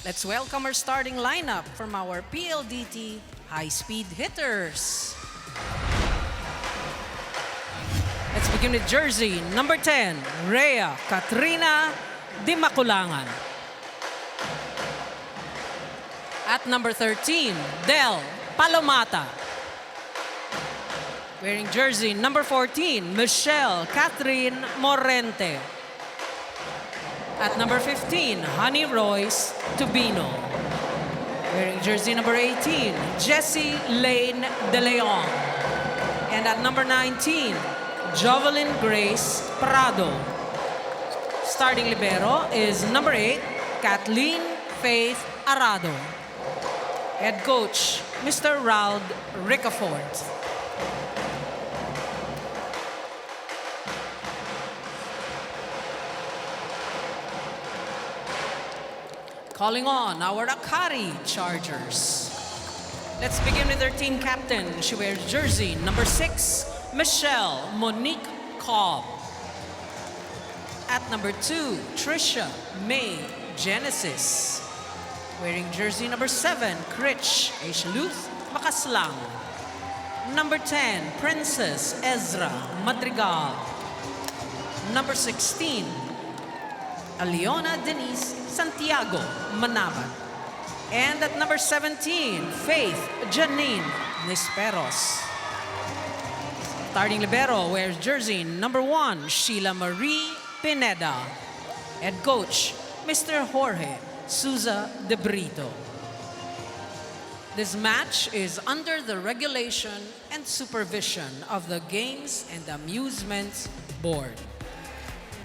Let's welcome our starting lineup from our PLDT high-speed hitters. Let's begin with jersey number 10, Rhea Katrina Di Maculangan. At number 13, Del Palomata. Wearing jersey number 14, Michelle Catherine Morente. At number 15, Honey Royce Tubino. Wearing jersey number 18, Jessie Lane De Leon. And at number 19, Jovelyn Grace Prado. Starting libero is number 8, Kathleen Faith Arado. Head coach, Mr. Rald Ricafort. Calling on our Akari Chargers. Let's begin with their team captain. She wears jersey number 6, Michelle Monique Cobb. At number 2, Trisha May Genesis. Wearing jersey number 7, Critch Aishaluth Makaslang. Number 10, Princess Ezra Madrigal. Number 16, Aliona Denise Santiago Manabat. And at number 17, Faith Janine Nisperos. Starting libero wears jersey number 1, Sheila Marie Pineda. Head coach, Mr. Jorge Souza de Brito. This match is under the regulation and supervision of the Games and Amusements Board.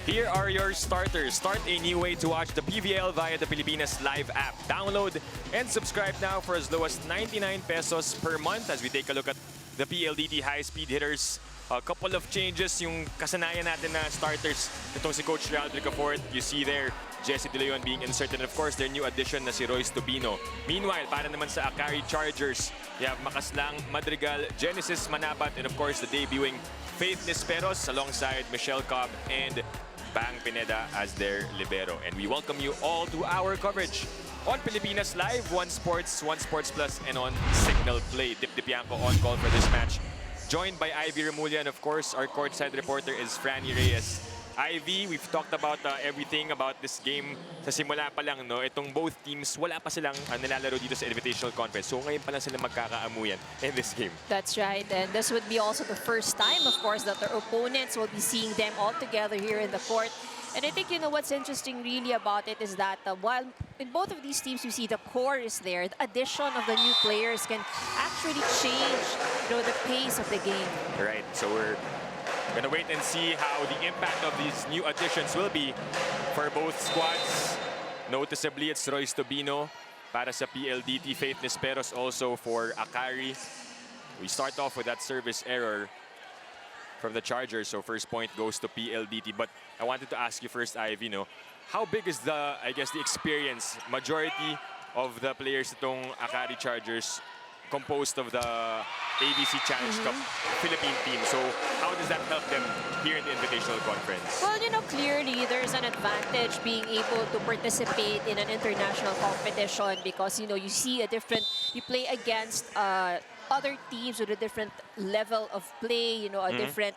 Here are your starters. Start a new way to watch the PVL via the Pilipinas Live app. Download and subscribe now for as low as 99 pesos per month as we take a look at the PLDT high-speed hitters. A couple of changes, yung kasanayan natin na starters. Itong si Coach Ralph Ricafort, you see there, Jessie De Leon being inserted. And of course, their new addition na si Royce Tubino. Meanwhile, para naman sa Akari Chargers, you have Makaslang, Madrigal, Genesis Manabat, and of course, the debuting Faith Nisperos alongside Michelle Cobb and Bang Pineda as their libero. And we welcome you all to our coverage on Pilipinas Live, One Sports Plus, and on Signal Play. Dip Dipianco on call for this match. Joined by Ivy Remulla, and of course, our courtside reporter is Franny Reyes. Ivy, we've talked about everything about this game sa simula pa lang, no? Itong both teams, wala pa silang nilalaro dito sa Invitational Conference. So ngayon pa lang sila magkakaamuyan in this game. That's right, and this would be also the first time, of course, that their opponents will be seeing them all together here in the court. And I think, you know, what's interesting really about it is that while in both of these teams you see the core is there, the addition of the new players can actually change, you know, the pace of the game. Right, so we're gonna wait and see how the impact of these new additions will be for both squads. Noticeably, it's Royce Tubino para sa PLDT, Faith Nisperos also for Akari. We start off with that service error from the Chargers, so first point goes to PLDT. But I wanted to ask you first, Ivy, you know, how big is the, I guess, the experience? Majority of the players itong Akari Chargers composed of the ABC Challenge Cup Philippine team. So how does that help them here in the Invitational Conference? Well, you know, clearly there's an advantage being able to participate in an international competition because, you know, you see a different, you play against other teams with a different level of play, you know, a different,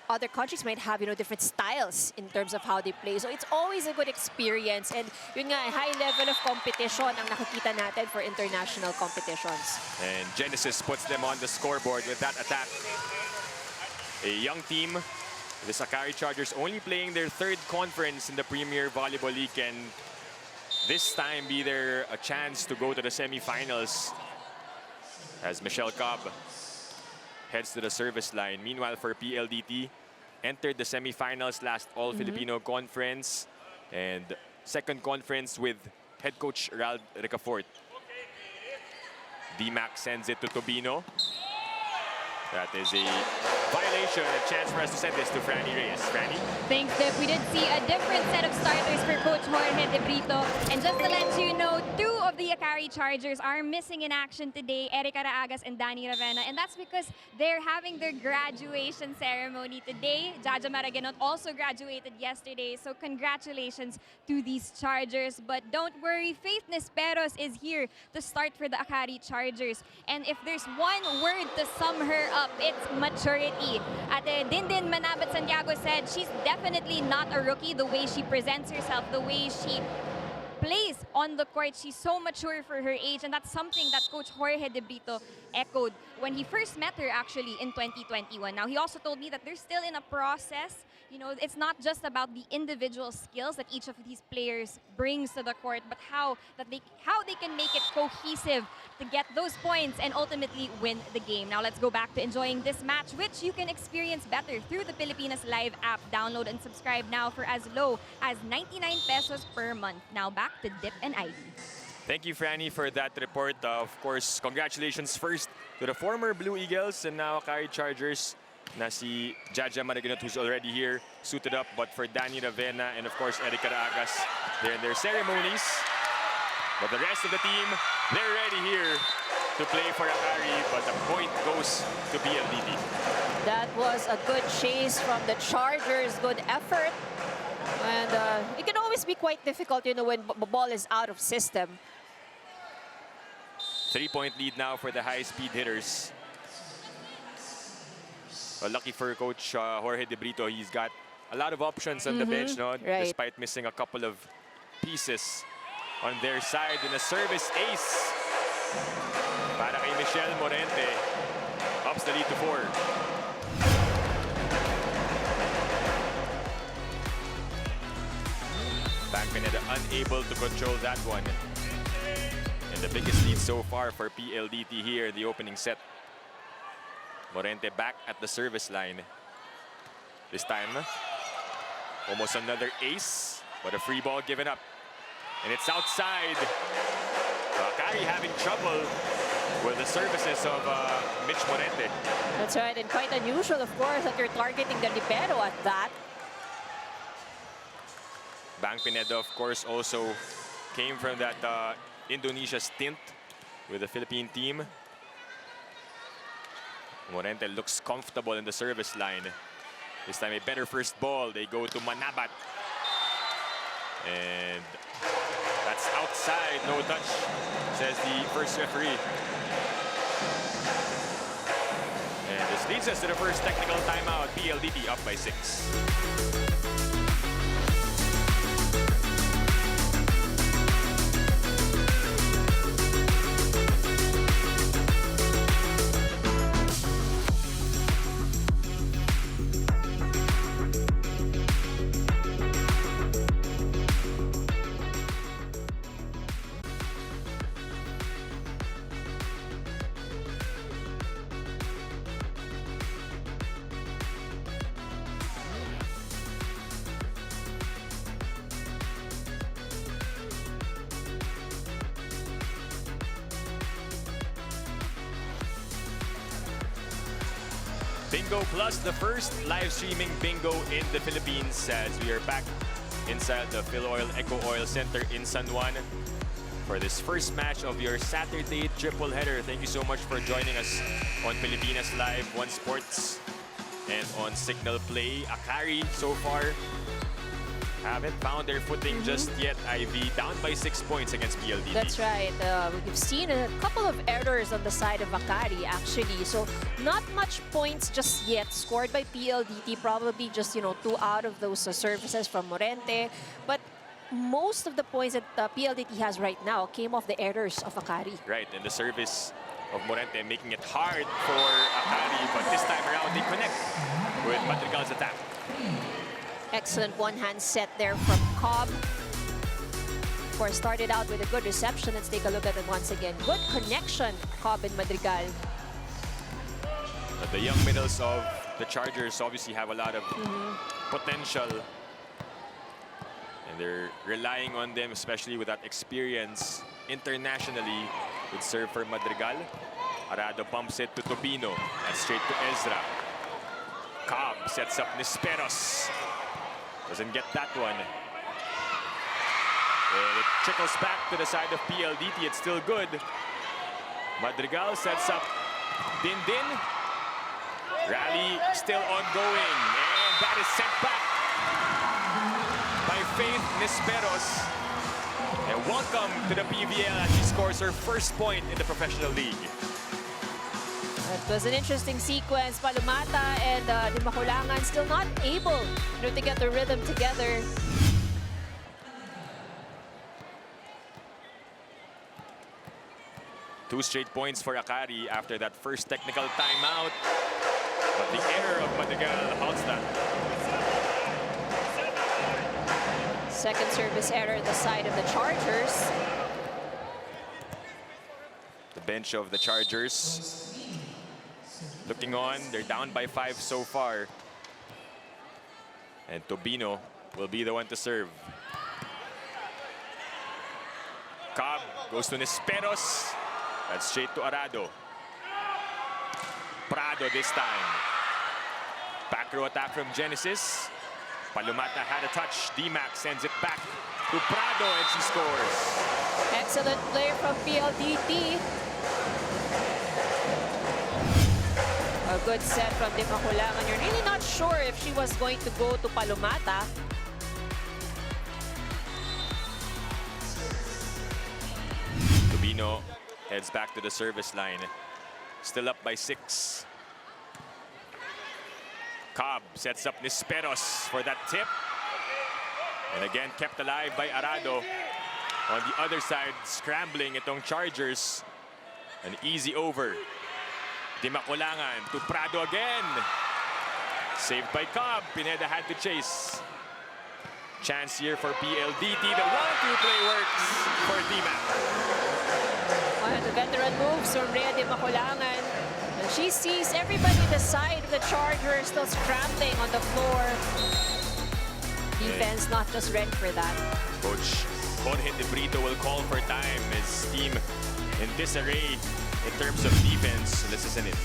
other countries might have, you know, different styles in terms of how they play. So it's always a good experience. And yun nga, high level of competition ang nakikita natin for international competitions. And Genesis puts them on the scoreboard with that attack. A young team, the Akari Chargers only playing their 3rd conference in the Premier Volleyball League, and this time be there a chance to go to the semifinals as Michelle Cobb heads to the service line. Meanwhile, for PLDT, entered the semifinals last All-Filipino Conference and 2nd conference with head coach Ralph Ricafort. DMAC sends it to Tubino. That is a violation, a chance for us to send this to Franny Reyes. Franny? Thanks, Dip. We did see a different set of starters for Coach Jorge De Brito. And just to let you know, 2 of the Akari Chargers are missing in action today, Erica Raagas and Danny Ravena. And that's because they're having their graduation ceremony today. Jaja Maraganot also graduated yesterday. So congratulations to these Chargers. But don't worry, Faith Nesperos is here to start for the Akari Chargers. And if there's one word to sum her up, it's maturity. Ate Dindin Manabat Santiago said she's definitely not a rookie. The way she presents herself, the way she plays on the court, she's so mature for her age, and that's something that Coach Jorge De Brito echoed when he first met her actually in 2021. Now, he also told me that they're still in a process. You know, it's not just about the individual skills that each of these players brings to the court, but how they can make it cohesive to get those points and ultimately win the game. Now let's go back to enjoying this match, which you can experience better through the Pilipinas Live app. Download and subscribe now for as low as 99 pesos per month. Now back to Dip and Ivy. Thank you, Franny, for that report. Of course, congratulations first to the former Blue Eagles and now Akari Chargers. Na si Jaja Maraganot, who's already here, suited up. But for Danny Ravena and, of course, Erica Raagas, they're in their ceremonies. But the rest of the team, they're ready here to play for Akari. But the point goes to PLDT. That was a good chase from the Chargers, good effort. And it can always be quite difficult, you know, when the ball is out of system. 3-point lead now for the high-speed hitters. Well, lucky for Coach Jorge De Brito, he's got a lot of options on the bench, no? Right. Despite missing a couple of pieces on their side. And a service ace para kay Michelle Morente. Ups the lead to 4. Back Pineda unable to control that one. And the biggest lead so far for PLDT here in the opening set. Morente back at the service line. This time, almost another ace, but a free ball given up. And it's outside. Akari having trouble with the services of Mitch Morente. That's right, and quite unusual, of course, that you're targeting the libero at that. Bang Pineda, of course, also came from that Indonesia stint with the Philippine team. Morente looks comfortable in the service line. This time a better first ball. They go to Manabat. And that's outside, no touch, says the first referee. And this leads us to the first technical timeout. PLDT up by 6. Bingo Plus, the first live streaming bingo in the Philippines, as we are back inside the Phil Oil Eco Oil Center in San Juan for this first match of your Saturday triple header. Thank you so much for joining us on Pilipinas Live, One Sports, and on Signal Play. Akari so far haven't found their footing just yet. Ivy down by 6 points against PLDT. That's right. We've seen a couple of errors on the side of Akari, actually. So not much points just yet scored by PLDT. Probably just, you know, 2 out of those services from Morente. But most of the points that PLDT has right now came off the errors of Akari. Right, and the service of Morente making it hard for Akari. But this time around, they connect with Madrigal's attack. Excellent one-hand set there from Cobb. Of course, started out with a good reception. Let's take a look at it once again. Good connection, Cobb and Madrigal. But the young middles of the Chargers obviously have a lot of potential. And they're relying on them, especially with that experience internationally. Good serve for Madrigal. Arado pumps it to Tobino. And straight to Ezra. Cobb sets up Nisperos. Doesn't get that one. And it trickles back to the side of PLDT. It's still good. Madrigal sets up Dindin. Rally still ongoing. And that is sent back by Faith Nisperos. And welcome to the PVL as she scores her first point in the professional league. That was an interesting sequence. Palumata and Dimakulangan still not able to get the rhythm together. Two straight points for Akari after that first technical timeout. But the error of Madrigal halts that. Second service error at the side of the Chargers. The bench of the Chargers looking on. They're down by 5 so far. And Tobino will be the one to serve. Cobb goes to Nisperos. That's straight to Arado. Prado this time. Back row attack from Genesis. Palumata had a touch. D-Mac sends it back to Prado and she scores. Excellent play from PLDT. A good set from Dimakulangan. You're really not sure if she was going to go to Palumata. Tobino heads back to the service line. Still up by 6. Cobb sets up Nisperos for that tip. And again, kept alive by Arado. On the other side, scrambling itong Chargers. An easy over. Dimakulangan to Prado again. Saved by Cobb. Pineda had to chase. Chance here for PLDT. The 1-2 play works for D-Mac. One of the veteran moves from Rhea Dimakulangan. And she sees everybody at the side of the Chargers still scrambling on the floor. Defense not just ready for that. Coach Jorge De Brito will call for time. His team in disarray in terms of defense. This isn't it.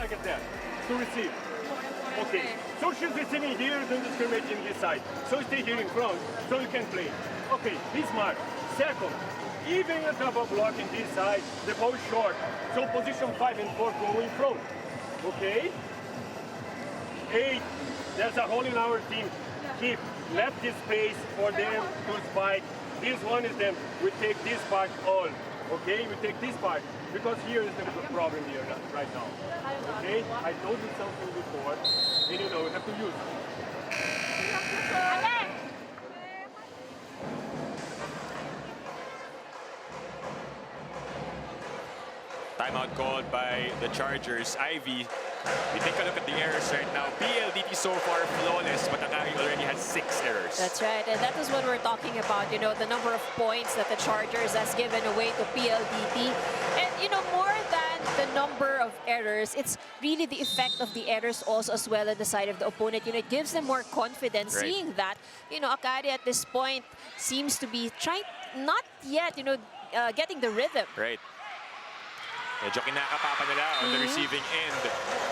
I get that. To receive. Okay. So she's receiving here, don't discriminate in this side. So stay here in front, so you can play. Okay, be smart. Second, even a double block in this side, the ball is short. So position 5 and 4 go in front. Okay? 8, there's a hole in our team. Keep left this space for them to spike. This one is them. We take this part all. Okay? We take this part. Because here is the problem here right now. Okay? I told you something before. And you know, we have to use it. Timeout called by the Chargers. Ivy, we take a look at the errors right now. PLDT so far flawless, but Akari already has 6 errors. That's right, and that is what we're talking about, you know, the number of points that the Chargers has given away to PLDT. And, you know, more than the number of errors, it's really the effect of the errors also as well on the side of the opponent. You know, it gives them more confidence, Right. seeing that, you know, Akari at this point seems to be trying, not yet, you know, getting the rhythm. Right. Medyo kinakapa pa nila on the receiving end.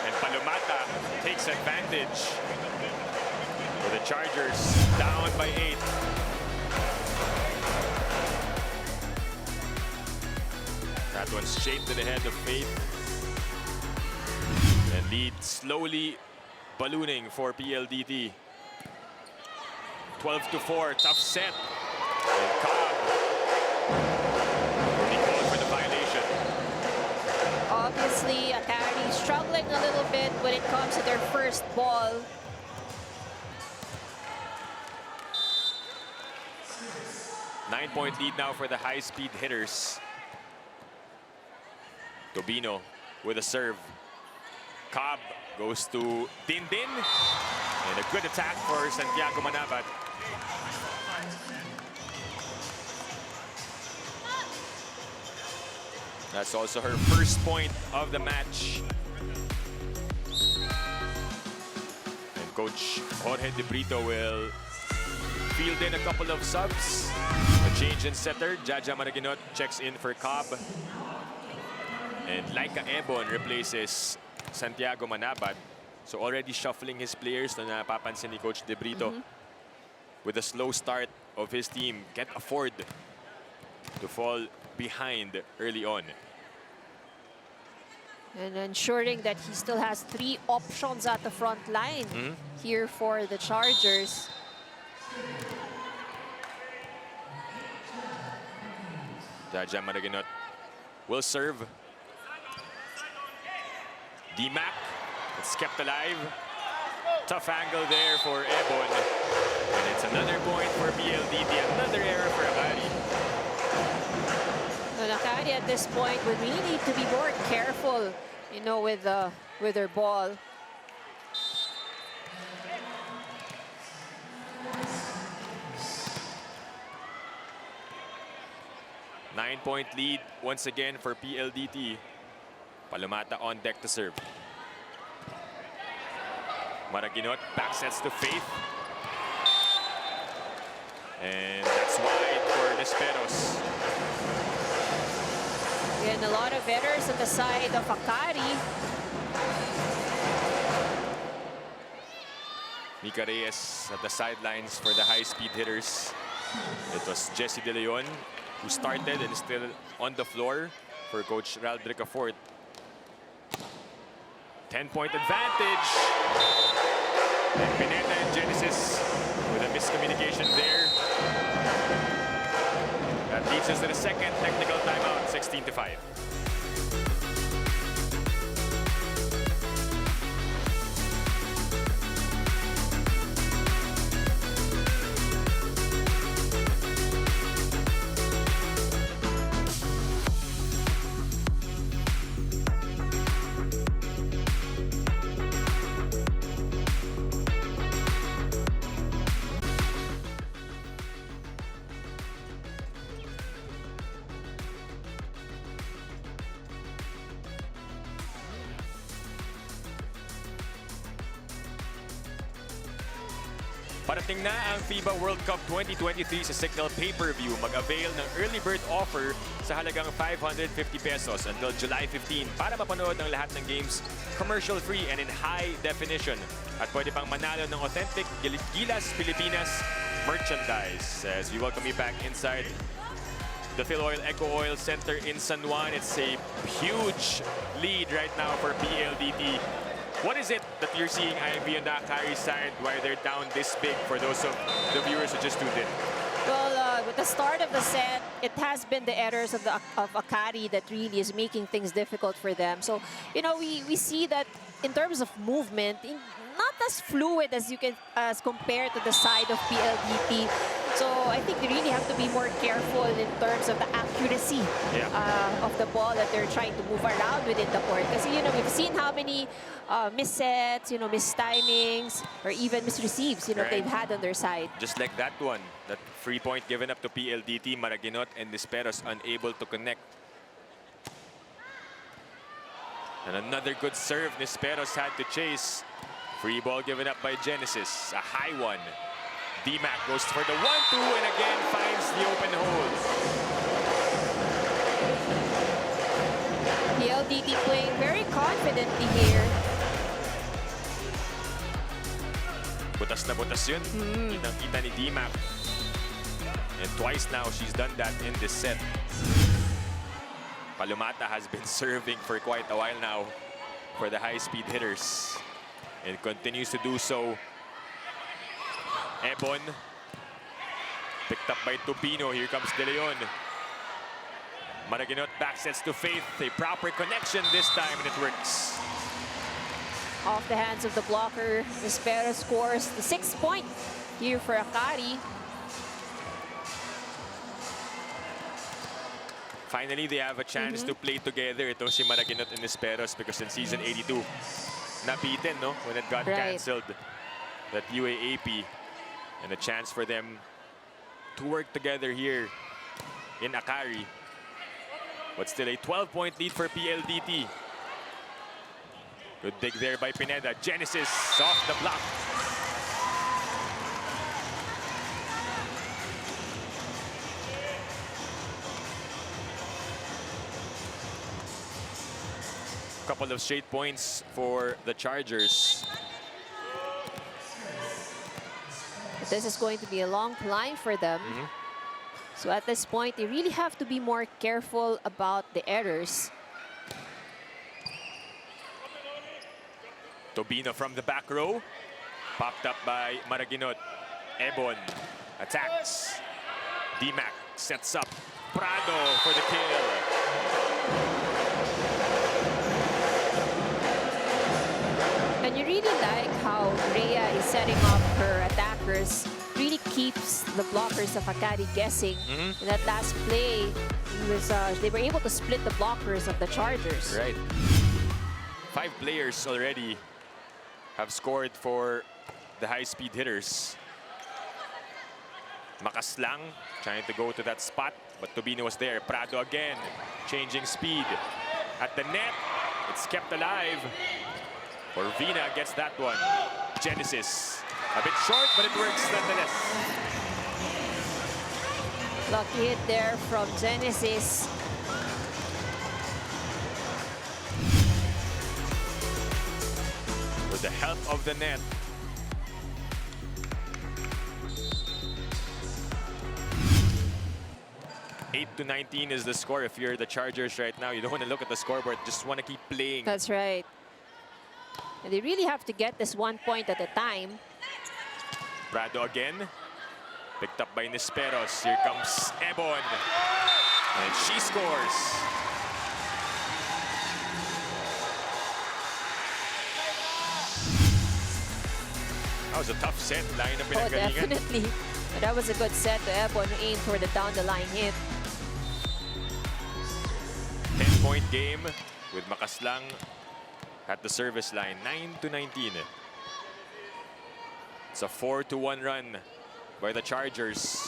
And Palumata takes advantage. For the Chargers, down by 8. That one straight to the head of Faith. And lead slowly ballooning for PLDT. 12-4, tough set. And Cobb will be called for the violation. Obviously, Akari struggling a little bit when it comes to their first ball. Nine-point lead now for the high-speed hitters. Tobino with a serve. Cobb goes to Dindin. And a good attack for Santiago Manabat. That's also her first point of the match. And Coach Jorge De Brito will field in a couple of subs. A change in setter. Jaja Maraginot checks in for Cobb. And Laika Ebon replaces Santiago Manabat. So already shuffling his players na napapansin ni Coach De Brito. With a slow start of his team, can't afford to fall behind early on. And ensuring that he still has 3 options at the front line here for the Chargers. Jaja Maraginot will serve. D-Mac, it's kept alive. Tough angle there for Ebon. And it's another point for PLDT, another error for Akari. So Akari at this point would really need to be more careful, you know, with their ball. Nine-point lead once again for PLDT. Palomata on deck to serve. Maraginot back sets to Faith. And that's wide for Nesperos. Again, a lot of errors on the side of Akari. Mika Reyes at the sidelines for the high-speed hitters. It was Jesse De Leon who started and is still on the floor for Coach Raldrick Fort. 10-point advantage. And Pineda and Genesis with a miscommunication there. That leads us to the second technical timeout, 16-5. Parating na ang FIBA World Cup 2023 sa Signal Pay-Per-View. Mag-avail ng early bird offer sa halagang 550 pesos until July 15 para mapanood ang lahat ng games commercial-free and in high definition. At pwede pang manalo ng authentic Gilas Pilipinas merchandise. As we welcome you back inside the Philoil Eco Oil Center in San Juan. It's a huge lead right now for PLDT. What is it that you're seeing, Ivy, on the Akari side, why they're down this big for those of the viewers who just tuned in? Well, with the start of the set, it has been the errors of Akari that really is making things difficult for them. So, you know, we see that in terms of movement, not as fluid as compared to the side of PLDT. So I think they really have to be more careful in terms of the accuracy of the ball that they're trying to move around within the court. Because, you know, we've seen how many missets, you know, mistimings, or even misreceives, you know, they've had on their side. Just like that one, that free point given up to PLDT, Maraginot and Nesperos unable to connect. And another good serve, Nesperos had to chase. Free ball given up by Genesis, a high one. D-Mac goes for the 1-2 and again finds the open hole. PLDT playing very confidently here. Butas na butas yun. Kitang-kita ni D-Mac. And twice now she's done that in this set. Palomata has been serving for quite a while now for the high-speed hitters. And continues to do so. Ebon. Picked up by Tupino. Here comes De Leon. Maraginot back sets to Faith. A proper connection this time, and it works. Off the hands of the blocker, Vespera scores the 6th point here for Akari. Finally, they have a chance to play together. Ito si Maraginot and Nesperos because in season 82, nabitin, no? When it got cancelled, that UAAP. And a chance for them to work together here in Akari. But still a 12-point lead for PLDT. Good dig there by Pineda. Genesis off the block. couple of straight points for the Chargers. This is going to be a long climb for them. So at this point, they really have to be more careful about the errors. Tobino from the back row. Popped up by Maraginot. Ebon attacks. D-Mac sets up Prado for the kill. And you really like how Rhea is setting up her attackers. Really keeps the blockers of Akari guessing. In that last play, they were able to split the blockers of the Chargers. Right. 5 players already have scored for the high-speed hitters. Makaslang trying to go to that spot, but Tobino was there. Prado again, changing speed. At the net, it's kept alive. Orvina gets that one. Genesis, a bit short, but it works nonetheless. Lucky hit there from Genesis. With the help of the net. (8-19) is the score. If you're the Chargers right now, you don't want to look at the scoreboard, just want to keep playing. That's right. And they really have to get this 1 point at a time. Prado again. Picked up by Nisperos. Here comes Ebon. And she scores. That was a tough set. Line na Oh, pinanggalingan. definitely. But that was a good set to Ebon, who aimed for the down-the-line hit. 10-point game with Makaslang at the service line. 9-19. It's a 4-1 run by the Chargers.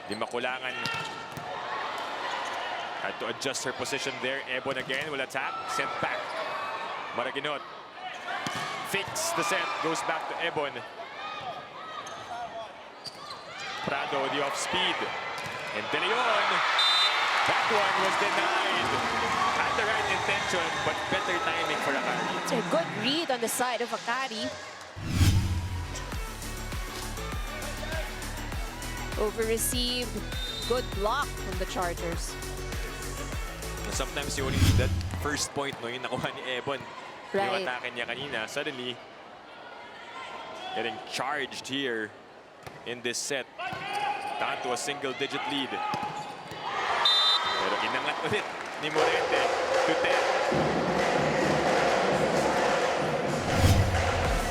Di makulangan. Had to adjust her position there. Ebon again will attack. Sent back. Maraginot. Fix the set. Goes back to Ebon. Prado, the off-speed. And De Leon. That one was denied. Had the right intention, but better timing for Akari. It's a good read on the side of Akari. Over-received. Good block from the Chargers. Sometimes you only need that first point, no, yung nakuha ni Ebon. Right. Yung atake niya kanina, suddenly getting charged here in this set. Down to a single-digit lead. Pero inangat ulit ni Morente to 10.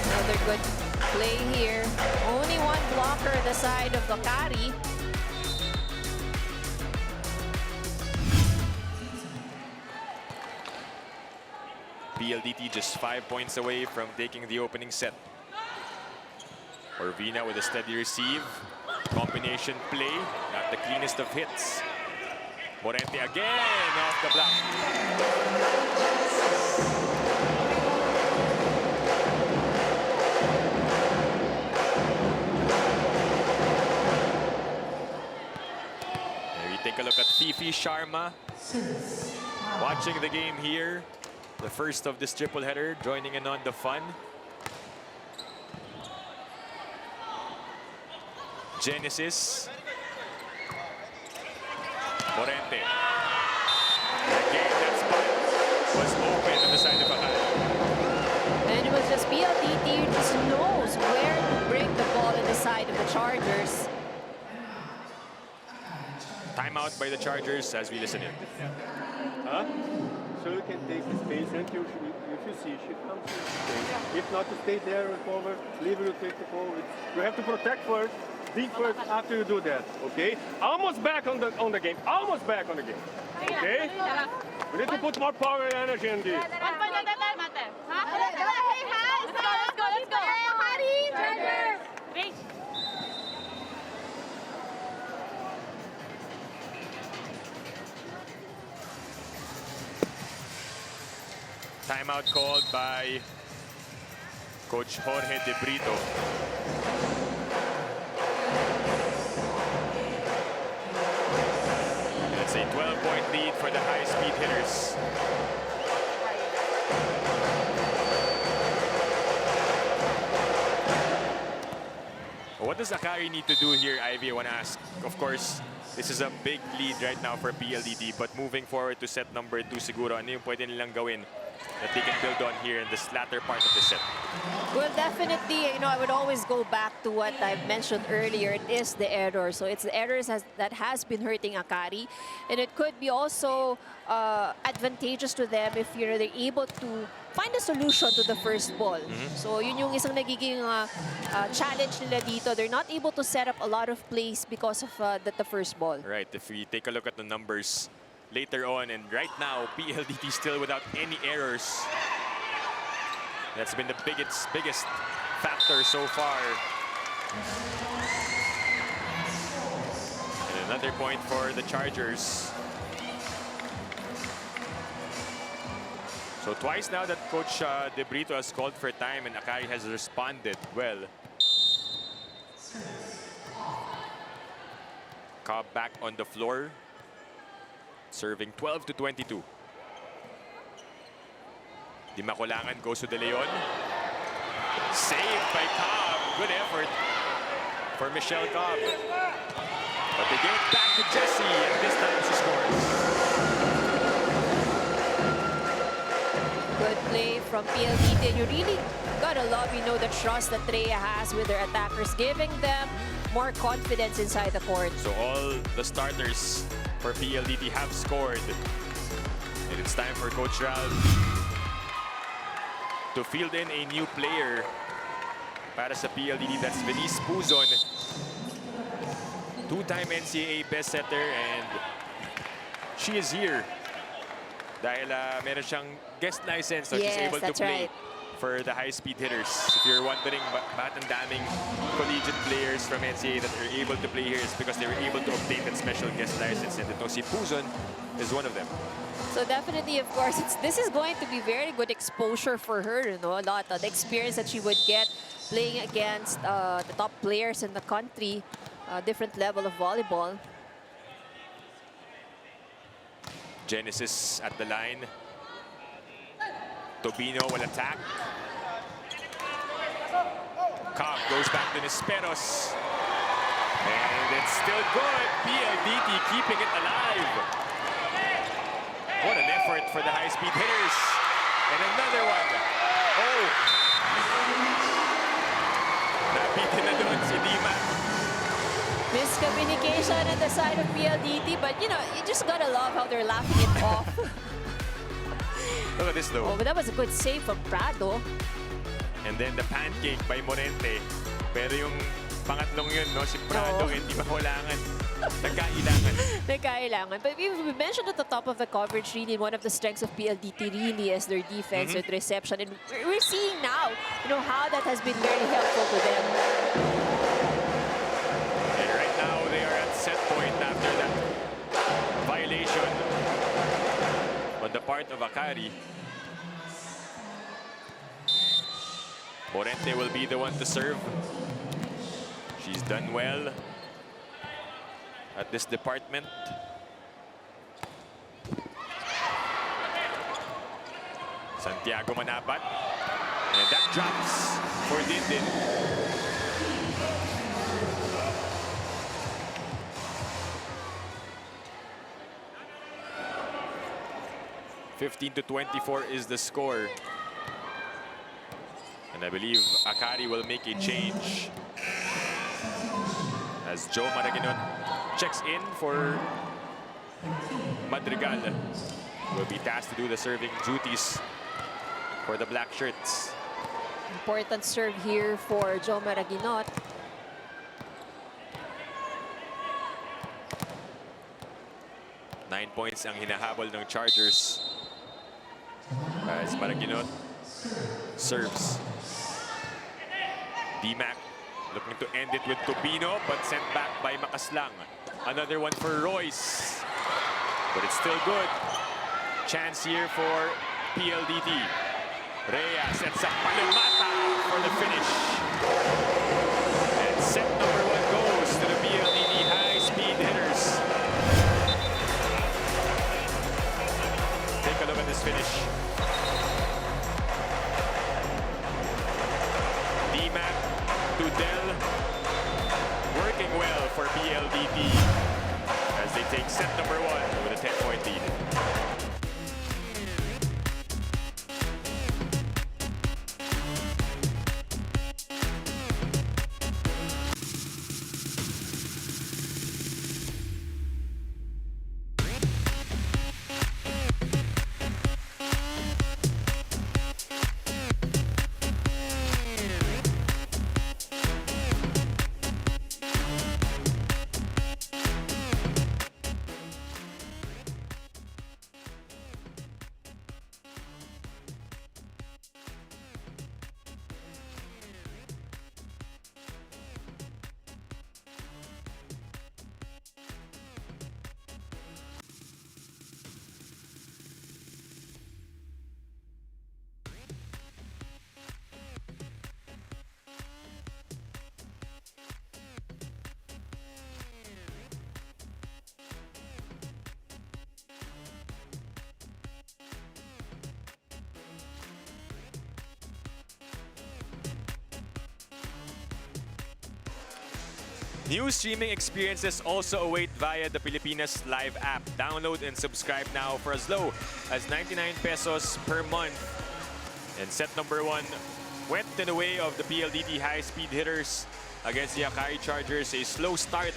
Another good play here. Only one blocker on the side of Akari. PLDT just 5 points away from taking the opening set. Orvina with a steady receive. Combination play, not the cleanest of hits. Morente again off the block. And we take a look at Fifi Sharma. Watching the game here. The first of this triple header, joining in on the fun. Genesis. Morente. Again, that spot was open on the side of Akari. And it was just PLDT who just knows where to bring the ball in the side of the Chargers. Timeout by the Chargers as we listen in. Huh? So you can take the space until if you see she comes to stay. If not, to stay there, recover, leave you take the ball. You have to protect first, think first after you do that. Okay? Almost back on the game. Almost back on the game. Okay? We need to put more power and energy in this. Timeout called by Coach Jorge De Brito. That's a 12-point lead for the high-speed hitters. What does Akari need to do here, Ivy? I want to ask. Of course, this is a big lead right now for PLDT, but moving forward to set number 2 siguro, ano yung pwede nilang gawin that they can build on here in this latter part of the set? Well, definitely, I would always go back to what I mentioned earlier. It is the error. So it's the errors that has been hurting Akari. And it could be also advantageous to them if they're able to find a solution to the first ball. So yun yung isang nagiging challenge nila dito. They're not able to set up a lot of plays because of the first ball. Right, if we take a look at the numbers later on, and right now, PLDT still without any errors. That's been the biggest factor so far. And another point for the Chargers. So twice now that Coach De Brito has called for time and Akari has responded well. Cobb back on the floor, serving 12-22. Di Makulangan goes to De Leon. Saved by Cobb. Good effort for Michelle Cobb. But they get it back to Jessie, and this time she scores. Good play from PLDT. You really gotta love, the trust that Treya has with their attackers, giving them more confidence inside the court. So all the starters for PLDT have scored. And it's time for Coach Ralph to field in a new player para sa PLDT. That's Venice Puzon, two-time NCAA best setter, and she is here dahil meron siyang guest license, so she's Yes, able to that's play right. for the high-speed hitters. If you're wondering bakit ang daming collegiate players from NCAA that are able to play here, is because they were able to obtain that special guest license, and ito si Puzon is one of them. So definitely, of course, this is going to be very good exposure for her. A lot of the experience that she would get playing against the top players in the country, different level of volleyball. Genesis at the line. Tobino will attack. Cobb goes back to Nisperos. And it's still good. PLDT keeping it alive. What an effort for the high-speed hitters. And another one. Oh! Napitin na doon si Dima. Miscommunication on the side of PLDT, but you just gotta love how they're laughing it off. Look at this though. Oh, but that was a good save from Prado. And then the pancake by Morente. Pero yung pangatlong yun, si Prado, hindi Makulangan. Nagkailangan. But we mentioned at the top of the coverage, really, one of the strengths of PLDT really is their defense with reception. And we're seeing now, how that has been very helpful to them. And right now, they are at set point after that violation on the part of Akari. Morente will be the one to serve. She's done well at this department. Santiago Manapat. And that drops for Dindin. (15-24) is the score. And I believe Akari will make a change as Joe Maraginon checks in for Madrigal. Will be tasked to do the serving duties for the black shirts. Important serve here for Joe Maraginot. Nine points ang hinahabol ng Chargers as Maraginot serves. D-Mac looking to end it with Tobino, but sent back by Makaslang. Another one for Royce, but it's still good. Chance here for PLDT. Rhea sets up Palimata for the finish. And set number 1 goes to the PLDT high-speed hitters. Take a look at this finish. D-Mac to Del. New streaming experiences also await via the Pilipinas Live app. Download and subscribe now for as low as 99 pesos per month. And set number 1 went in the way of the PLDT high-speed hitters against the Akari Chargers. A slow start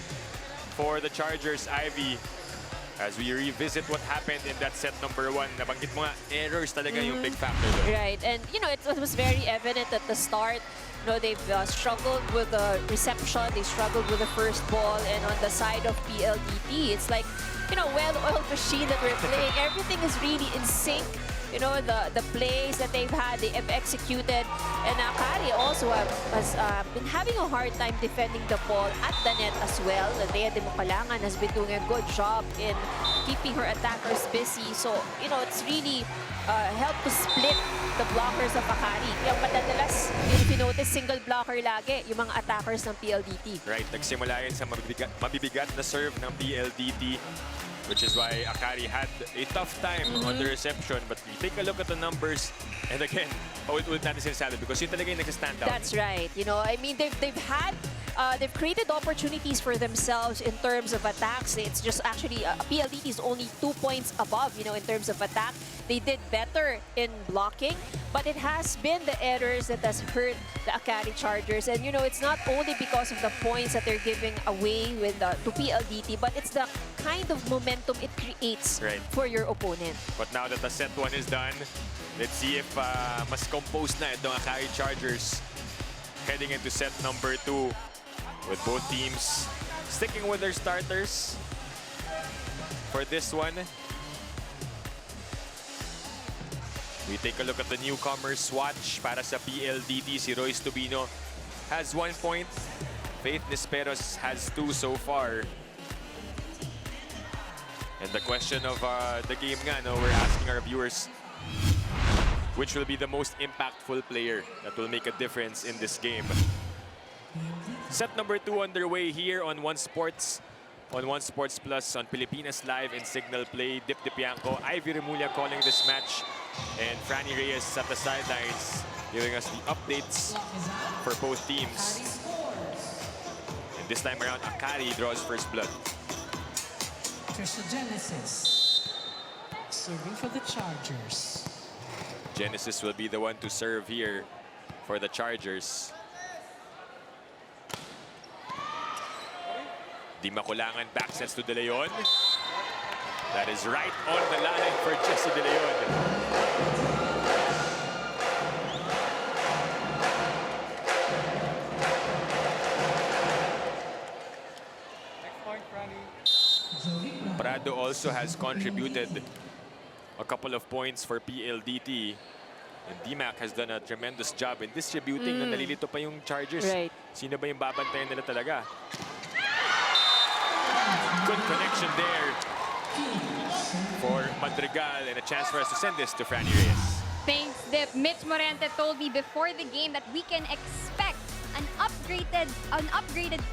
for the Chargers, Ivy. As we revisit what happened in that set number 1, nabanggit mo nga, errors talaga yung big factor doon. Right, and you know, it was very evident at the start. You know, they've struggled with the reception, they struggled with the first ball, and on the side of PLDT, it's like, you know, well-oiled machine that we're playing. Everything is really in sync. You know, the plays that they've had, they have executed. And Akari also has been having a hard time defending the ball at the net as well. Lea de Mocalangan has been doing a good job in keeping her attackers busy. So, you know, it's really helped to split the blockers of Akari. Yung madadalas, yung pinotice single blocker lagi, yung mga attackers ng PLDT. Right, nagsimula yun sa mabibigat na serve ng PLDT, which is why Akari had a tough time on the reception. But we take a look at the numbers, and again, paulit-ulit natin sinasabi because yun talaga yung nag-stand out. That's right. You know, I mean, they've created opportunities for themselves in terms of attacks. It's just actually PLDT is only 2 points above, you know, in terms of attack. They did better in blocking, but it has been the errors that has hurt the Akari Chargers. And you know, it's not only because of the points that they're giving away with to PLDT, but it's the kind of momentum it creates for your opponent. But now that the set 1 is done, let's see if mas composed na itong Akari Chargers heading into set number 2, with both teams sticking with their starters for this one. We take a look at the newcomers watch para sa PLDT. Si Royce Tubino has 1 point. Faith Nisperos has 2 so far. And the question of the game nga, no, we're asking our viewers, which will be the most impactful player that will make a difference in this game? Set number 2 underway here on One Sports Plus on Pilipinas Live and Signal Play. Dip Dipianco, Ivy Remulla calling this match, and Franny Reyes at the sidelines giving us the updates for both teams. And this time around, Akari draws first blood. Trisha Genesis serving for the Chargers. Genesis will be the one to serve here for the Chargers. Di Makulangan backsets to De Leon. That is right on the line for Jesse De Leon. Prado also has contributed a couple of points for PLDT. And DMAC has done a tremendous job in distributing na nalilito pa yung Chargers. Right. Sino ba yung babantayan nila talaga? Good connection there for Madrigal, and a chance for us to send this to Franny Reyes. Thanks, Dip. Mitch Morente told me before the game that we can expect an upgraded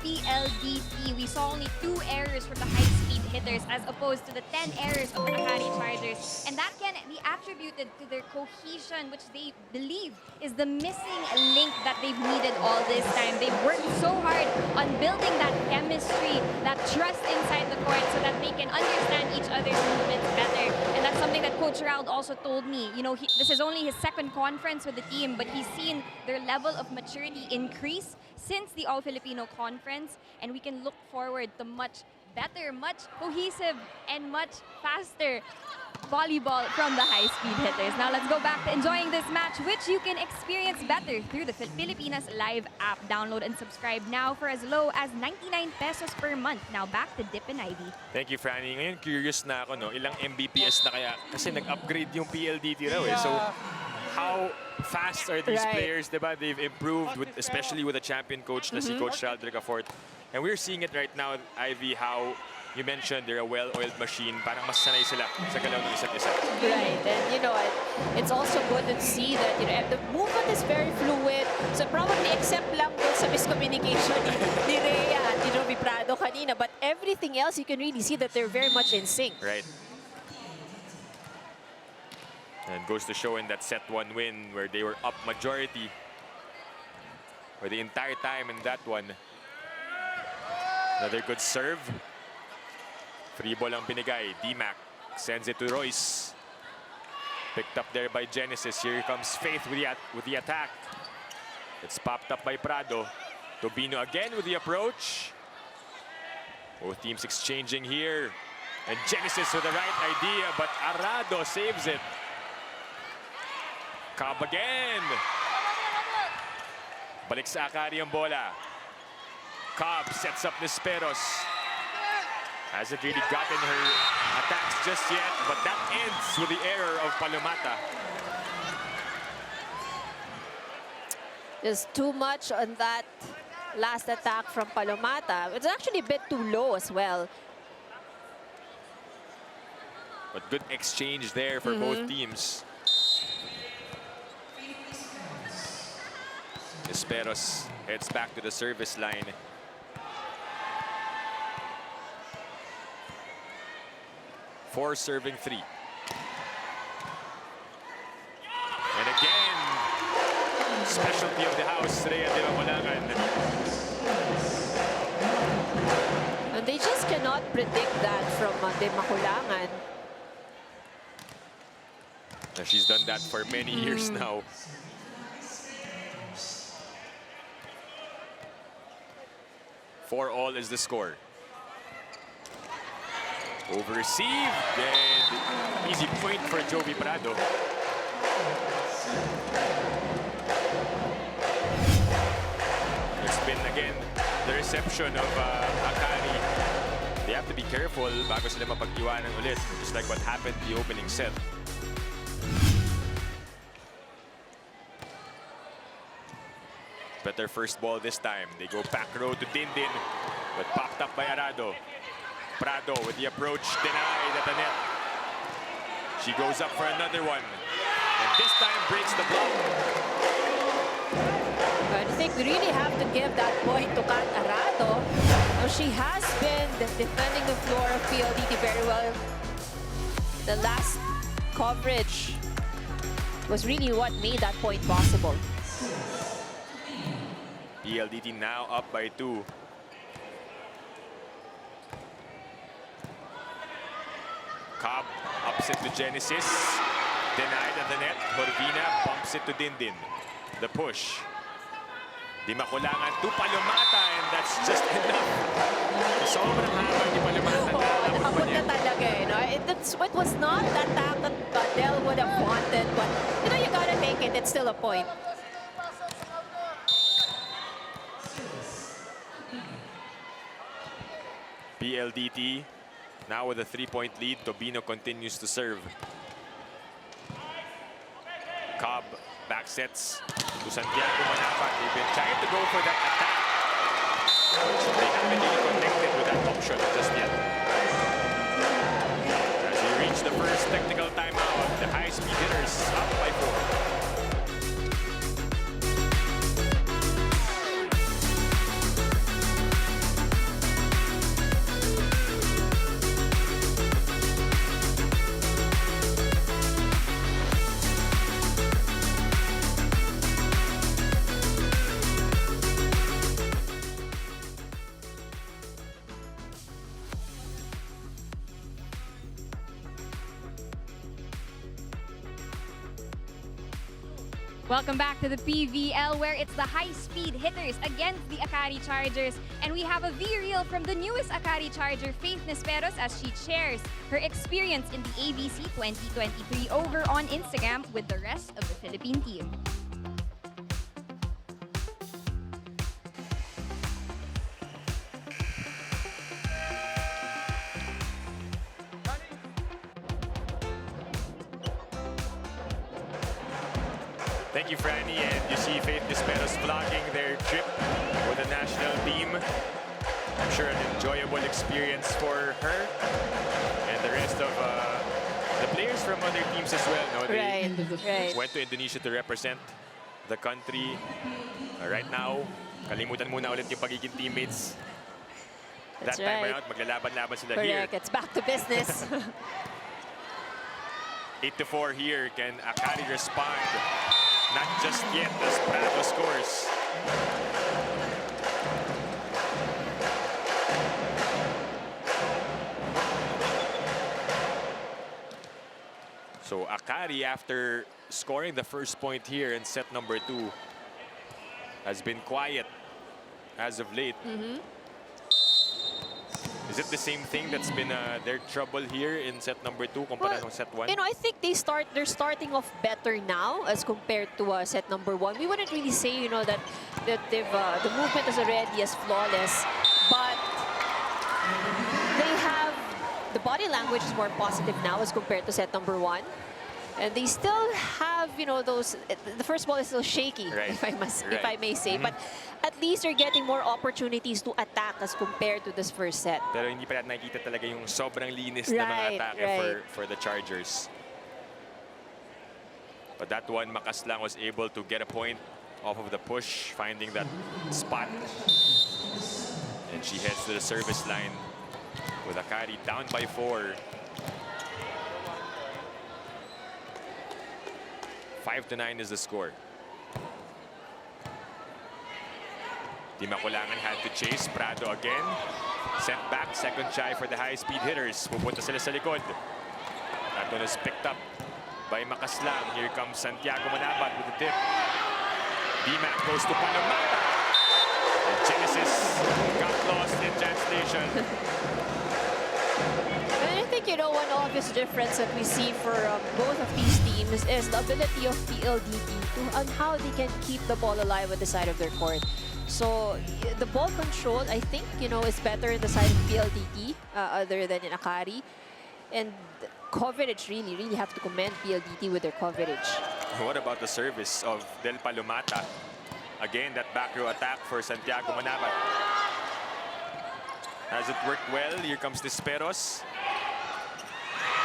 PLDT. We saw only 2 errors from the high-speed hitters as opposed to the 10 errors of the Akari Chargers. And that can be attributed to their cohesion, which they believe is the missing link that they've needed all this time. They've worked so hard on building that chemistry, that trust inside the court so that they can understand each other's movements better. And that's something that Coach Raul also told me. You know, this is only his 2nd conference with the team, but he's seen their level of maturity increase since the All-Filipino Conference, and we can look forward to much better, much cohesive, and much faster volleyball from the high-speed hitters. Now let's go back to enjoying this match, which you can experience better through the Pilipinas Live app. Download and subscribe now for as low as 99 pesos per month. Now back to Dip and Ivy. Thank you, Franny. Ngayon, curious na ako, no? Ilang MBPS na kaya? Kasi nag-upgrade yung PLDT raw, eh. So, how fast are these players, diba? They've improved, especially with a champion coach na si Coach Raldrick Afort. And we're seeing it right now, Ivy, how you mentioned they're a well-oiled machine. Parang mas sanay sila sa galaw ng isa't isa. Right, and you know, it's also good to see that, you know, the movement is very fluid. So probably except lang dun sa miscommunication ni Rhea at ni Jovi Prado kanina, but everything else you can really see that they're very much in sync. Right. And goes to show in that set 1 win where they were up majority for the entire time in that one. Another good serve. Free ball ang binigay. D-Mac sends it to Royce. Picked up there by Genesis. Here comes Faith with the attack. It's popped up by Prado. Tobino again with the approach. Both teams exchanging here. And Genesis with the right idea, but Arado saves it. Cobb again. Balik sa Akari ang bola. Cobb sets up Nisperos. Hasn't really gotten her attacks just yet, but that ends with the error of Palomata. There's too much on that last attack from Palomata. It's actually a bit too low as well. But good exchange there for both teams. Esperos heads back to the service line. Four serving three. And again, specialty of the house, Rhea de Mamulangan. And they just cannot predict that from De Maculangan. She's done that for many years now. Four all is the score. Over received and easy point for Jovi Prado. It's been again the reception of Akari. They have to be careful bago sila mapag-iwanan ulit, just like what happened in the opening set. Better first ball this time. They go back row to Dindin, but popped up by Arado. Prado with the approach, denied at the net. She goes up for another one, and this time breaks the block. I think we really have to give that point to Kat Arado. Now, she has been defending the floor of PLDT very well. The last coverage was really what made that point possible. PLDT now up by 2. Cobb ups it to Genesis. Denied at the net. Horvina bumps it to Dindin. The push. Di Maculangan to Palomata, and that's just enough. Sobrang haba ni Palomata. Nakapot na talaga eh, no? It was not that attack that Badel would have wanted, but you know, you gotta take it. It's still a point. PLDT now with a 3-point lead. Tobino continues to serve. Cobb back sets to Santiago Manapat. They've been trying to go for that attack, which they haven't really connected with that option just yet. As we reach the first technical timeout, the high-speed hitters up by 4. Welcome back to the PVL, where it's the high-speed hitters against the Akari Chargers. And we have a V-Reel from the newest Akari Charger, Faith Nisperos, as she shares her experience in the ABC 2023 over on Instagram with the rest of the Philippine team. Thank you, Franny, and you see Faith Nisperos vlogging their trip with the national team. I'm sure an enjoyable experience for her and the rest of the players from other teams as well. No? They Right. went to Indonesia to represent the country. Right now, kalimutan muna ulit yung pagiging teammates. That's That time right. around, maglalaban-laban sila here. Correct. It's back to business. 8-4 here. Can Akari respond? Not just yet as Prado scores. Akari, after scoring the first point here in set number 2, has been quiet as of late. Is it the same thing that's been their trouble here in set number 2 compared to set 1? You know, I think they're starting off better now as compared to set number 1. We wouldn't really say, you know, that they've the movement is already as flawless, but they have the body language is more positive now as compared to set number 1. And they still have, you know, those. The first ball is still shaky, Right. if I may say. But at least they're getting more opportunities to attack as compared to this first set. Pero hindi pa natin nakikita talaga yung sobrang linis na mga atake for the Chargers. But that one, Makaslang was able to get a point off of the push, finding that spot. And she heads to the service line with Akari down by 4. 5-9 is the score. Di Makulangan had to chase. Prado again. Sent back. Second try for the high-speed hitters. Pupunta sila sa likod. That one is picked up by Makaslang. Here comes Santiago Manabat with the tip. D-Mac goes to Panamata. And Genesis got lost in translation. And I think, you know, one obvious difference that we see for both of these teams is the ability of PLDT on how they can keep the ball alive at the side of their court. So the ball control, I think, you know, is better in the side of PLDT other than in Akari. And coverage, really have to commend PLDT with their coverage. What about the service of Del Palomata? Again, that back row attack for Santiago Manabat. Has it worked well? Here comes Disperos.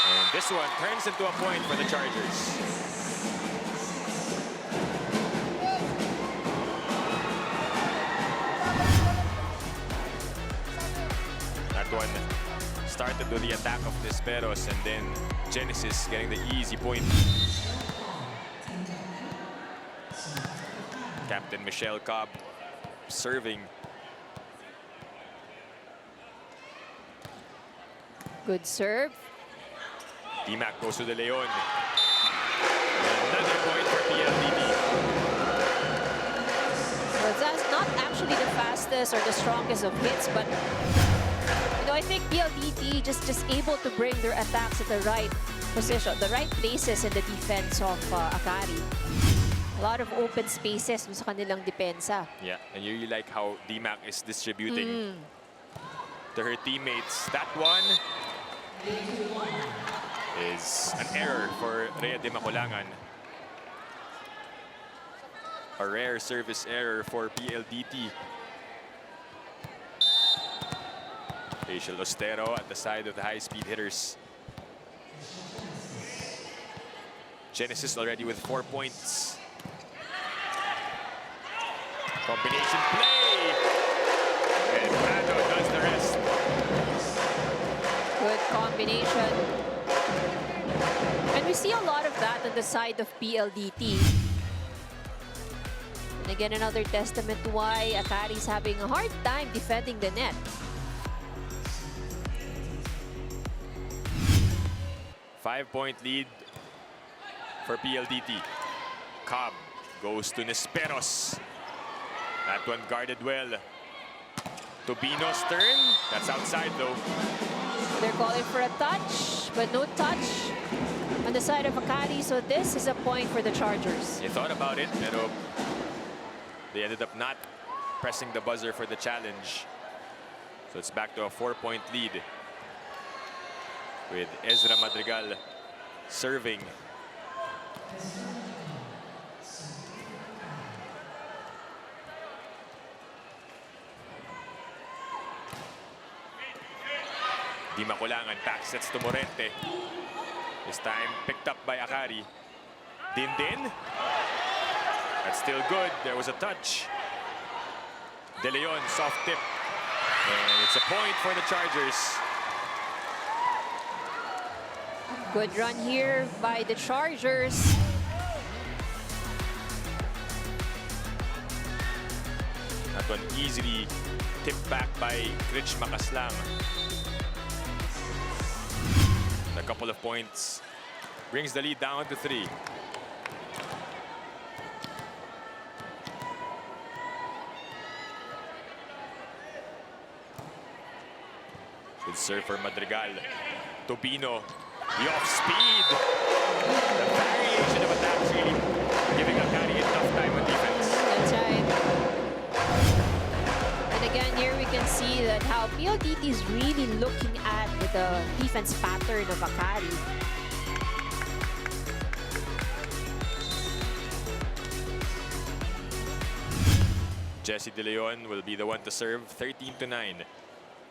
And this one turns into a point for the Chargers. That one started with the attack of Disperos, and then Genesis getting the easy point. Captain Michelle Cobb serving. Good serve. D-Mac goes to the Leon. Another point for PLDT. Well, that's not actually the fastest or the strongest of hits, but you know, I think PLDT just able to bring their attacks at the right position, the right places in the defense of Akari. A lot of open spaces sa kanilang depensa. Yeah, and you really like how D-Mac is distributing to her teammates. That one is an error for Rhea de Maculangan. A rare service error for PLDT. Facial Ostero at the side of the high-speed hitters. Genesis already with 4 points. Combination play! And Prado does the rest. Good combination. And we see a lot of that on the side of PLDT. And again, another testament to why Akari is having a hard time defending the net. Five-point lead for PLDT. Cobb goes to Nesperos. That one guarded well. Tobino's turn. That's outside though. They're calling for a touch, but no touch on the side of Akari. So this is a point for the Chargers. They thought about it, pero they ended up not pressing the buzzer for the challenge. So it's back to a 4-point lead with Ezra Madrigal serving. Di Maculangan, back sets to Morente. This time picked up by Akari. Din. That's still good. There was a touch. De Leon, soft tip. And it's a point for the Chargers. Good run here by the Chargers. That one easily tipped back by Rich Makaslang. A couple of points brings the lead down to 3. Good serve for Madrigal. Tobino, the off-speed. The variation of attacks really giving Akari a tough time on defense. That's right. And again, here we can see that how PLDT is really looking at the defense pattern of Akari. Jesse De Leon will be the one to serve. 13-9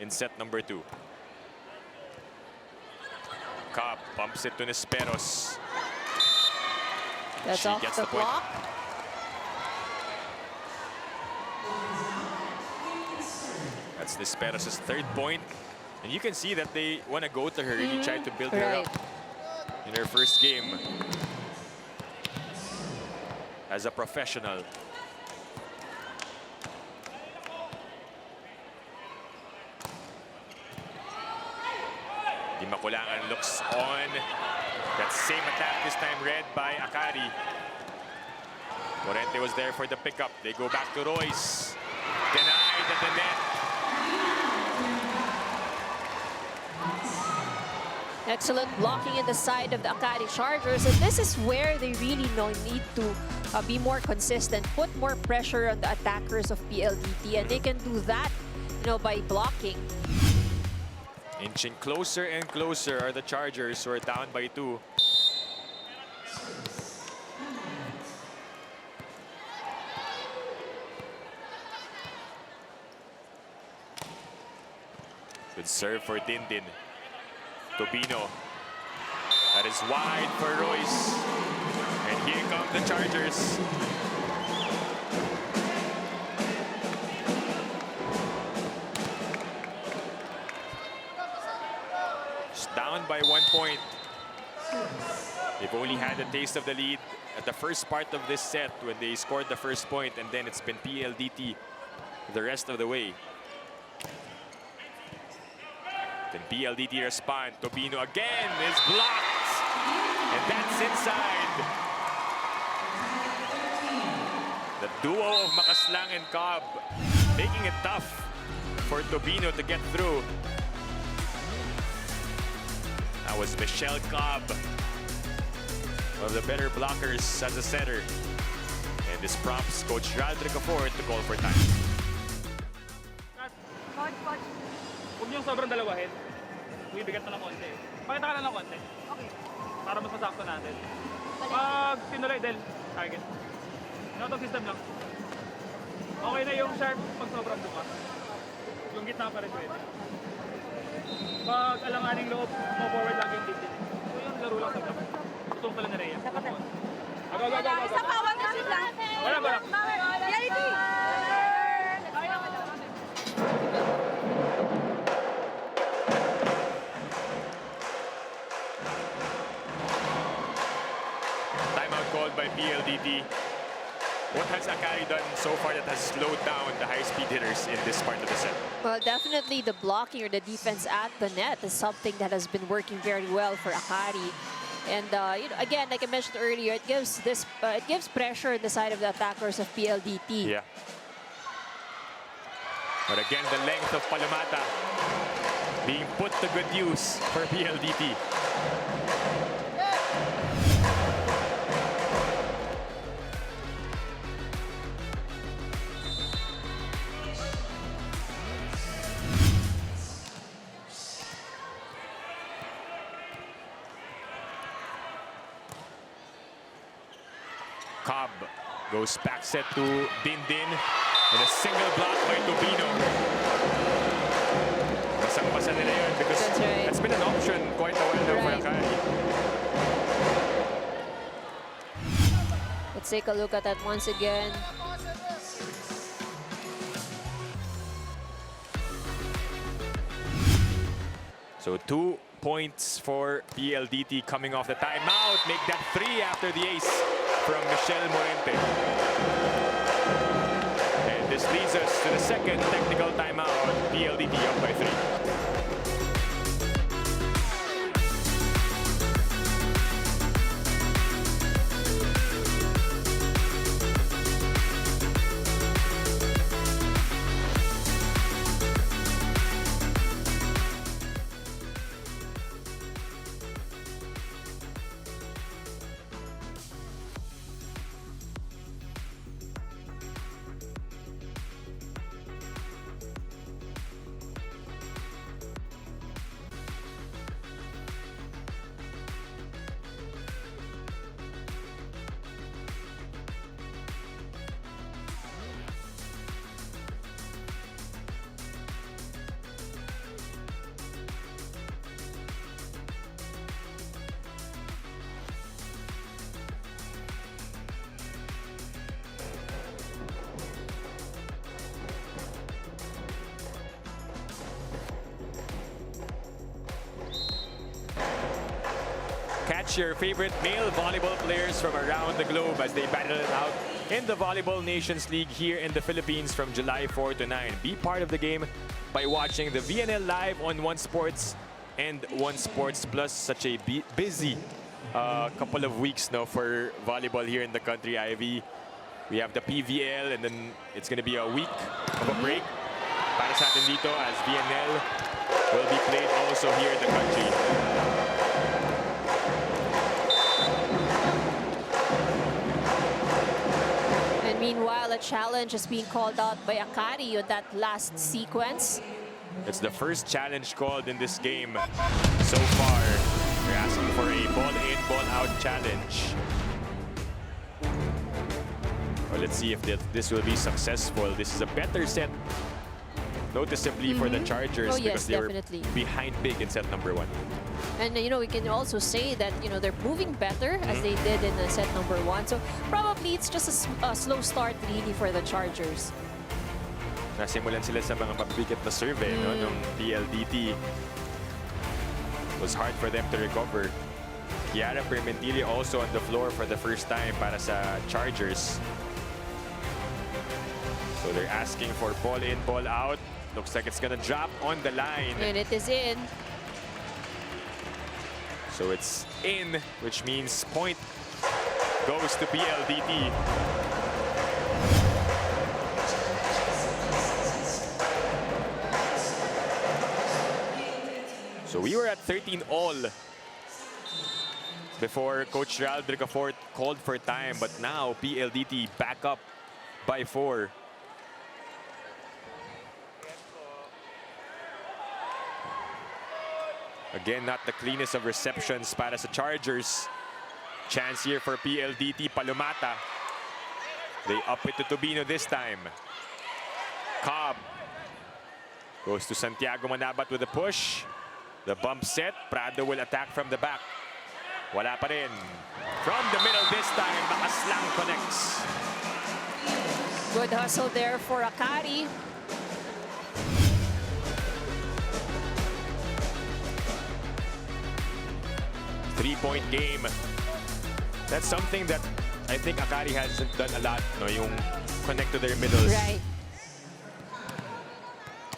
in set number 2. Cobb bumps it to Nesperos. That's She off gets the the point. block. That's Nesperos' 3rd point. And you can see that they want to go to her. Really try to build her Right. up in her first game as a professional. Di Makulangan looks on. That same attack this time read by Akari. Morente was there for the pickup. They go back to Royce. Denied at the net. Excellent blocking in the side of the Akari Chargers. And this is where they really need to be more consistent, put more pressure on the attackers of PLDT. And they can do that, by blocking. Inching closer and closer are the Chargers, who are down by 2. Good serve for Dindin. Tobino. That is wide for Royce. And here come the Chargers. Down by 1 point. They've only had a taste of the lead at the first part of this set when they scored the first point, and then it's been PLDT the rest of the way. Then PLDT respond. Tobino again is blocked. And that's inside. The duo of Makaslang and Cobb making it tough for Tobino to get through. That was Michelle Cobb, one of the better blockers as a setter. And this prompts Coach Rodrigo Ford to call for time. Coach. Huwag niyong sobrang dalawahin. Bumibigat na ng konti. Pakita ka na ng konti. Okay. Para mas masakto natin. Pag tinuloy, Del, target. Auto system lang. Okay na yung sharp pag sobrang buka. Yung gitna pa rin pwede. Pag alanganing loob, mo forward lang yung dito. So yung laro lang sa kapag. Tutulong pala na Rhea. Go. Sa power na sila. Wala. Reality! Timeout called by PLDT. What has Akari done so far that has slowed down the high-speed hitters in this part of the set? Well, definitely the blocking or the defense at the net is something that has been working very well for Akari. And again, like I mentioned earlier, it gives pressure on the side of the attackers of PLDT. Yeah. But again, the length of Palomata being put to good use for PLDT. Cobb goes back set to Dindin and a single block by Tobino. Basang-basa nila yun because That's right. that's been an option quite a while now for Right. Akari. Let's take a look at that once again. So 2 points for PLDT coming off the timeout. Make that 3 after the ace from Michelle Morente. And this leads us to the second technical timeout. PLDT up by 3. Catch your favorite male volleyball players from around the globe as they battle it out in the Volleyball Nations League here in the Philippines from July 4 to 9. Be part of the game by watching the VNL live on One Sports and One Sports Plus. Such a busy couple of weeks now for volleyball here in the country, Ivy. We have the PVL and then it's going to be a week of a break para sa atin dito as VNL will be played also here in the country. And meanwhile, a challenge is being called out by Akari on that last sequence. It's the first challenge called in this game so far. They're asking for a ball-in, ball-out challenge. Well, let's see if this will be successful. This is a better set, noticeably for the Chargers, Oh, yes, because they definitely. were behind big in set number 1. And we can also say that they're moving better as they did in set number 1. So probably it's just a slow start really for the Chargers. Nasimulan sila sa mga mabibigat na survey nung PLDT. It was hard for them to recover. Kiara Permentili also on the floor for the first time para sa Chargers. So they're asking for ball in, ball out. Looks like it's gonna drop on the line. And it is in. So it's in, which means point goes to PLDT. So we were at 13 all before Coach Ral Dricafort called for time, but now PLDT back up by 4. Again, not the cleanest of receptions para sa Chargers. Chance here for PLDT, Palumata. They up it to Tubino this time. Cobb goes to Santiago Manabat with a push. The bump set, Prado will attack from the back. Wala pa rin. From the middle this time, Makaslang connects. Good hustle there for Akari. Three-point game. That's something that I think Akari hasn't done a lot, yung connect to their middles. Right.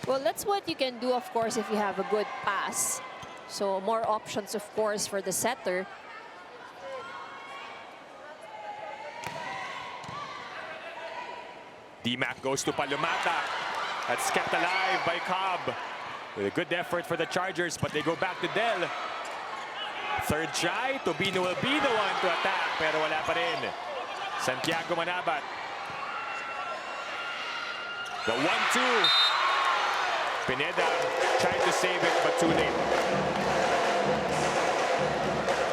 Well, that's what you can do, of course, if you have a good pass. So more options, of course, for the setter. D-Mac goes to Palumata. That's kept alive by Cobb. With a good effort for the Chargers, but they go back to Del. Third try, Tubino will be the one to attack, pero wala pa rin. Santiago Manabat. The 1-2. Pineda tried to save it, but too late.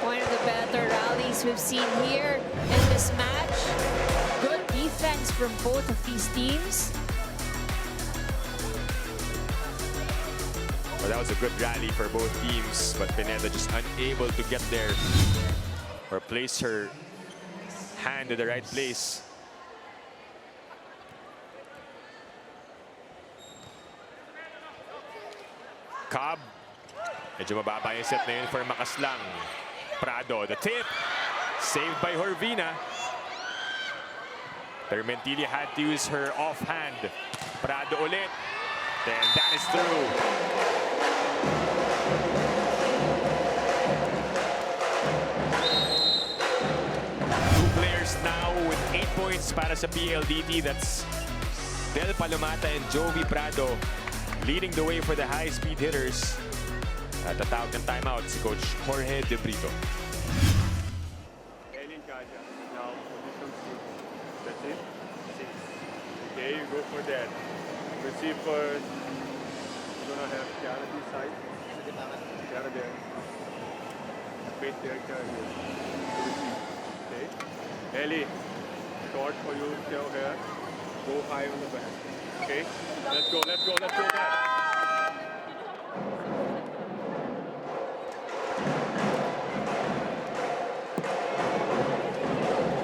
One of the better rallies we've seen here in this match. Good defense from both of these teams. Well, that was a good rally for both teams, but Pineda just unable to get there or place her hand in the right place. Cobb. Medyo mababa yung set na yun for Makaslang. Prado, the tip. Saved by Horvina. Permentili had to use her offhand. Prado ulit. And that is through. Two players now with 8 points para sa PLDT. That's Del Palumata and Jovi Prado leading the way for the high-speed hitters. At tatawag ng timeout si Coach Jorge De Brito. Ellie Kaja, now position 6. That's it? 6. Okay, you go for that. Receive first. You're gonna have Kiara this side. Kiara there. Wait there, Kiara here. Receive. Okay. Ellie, short for you, still here. Go high on the back. Okay? Let's go, let's go, let's go back.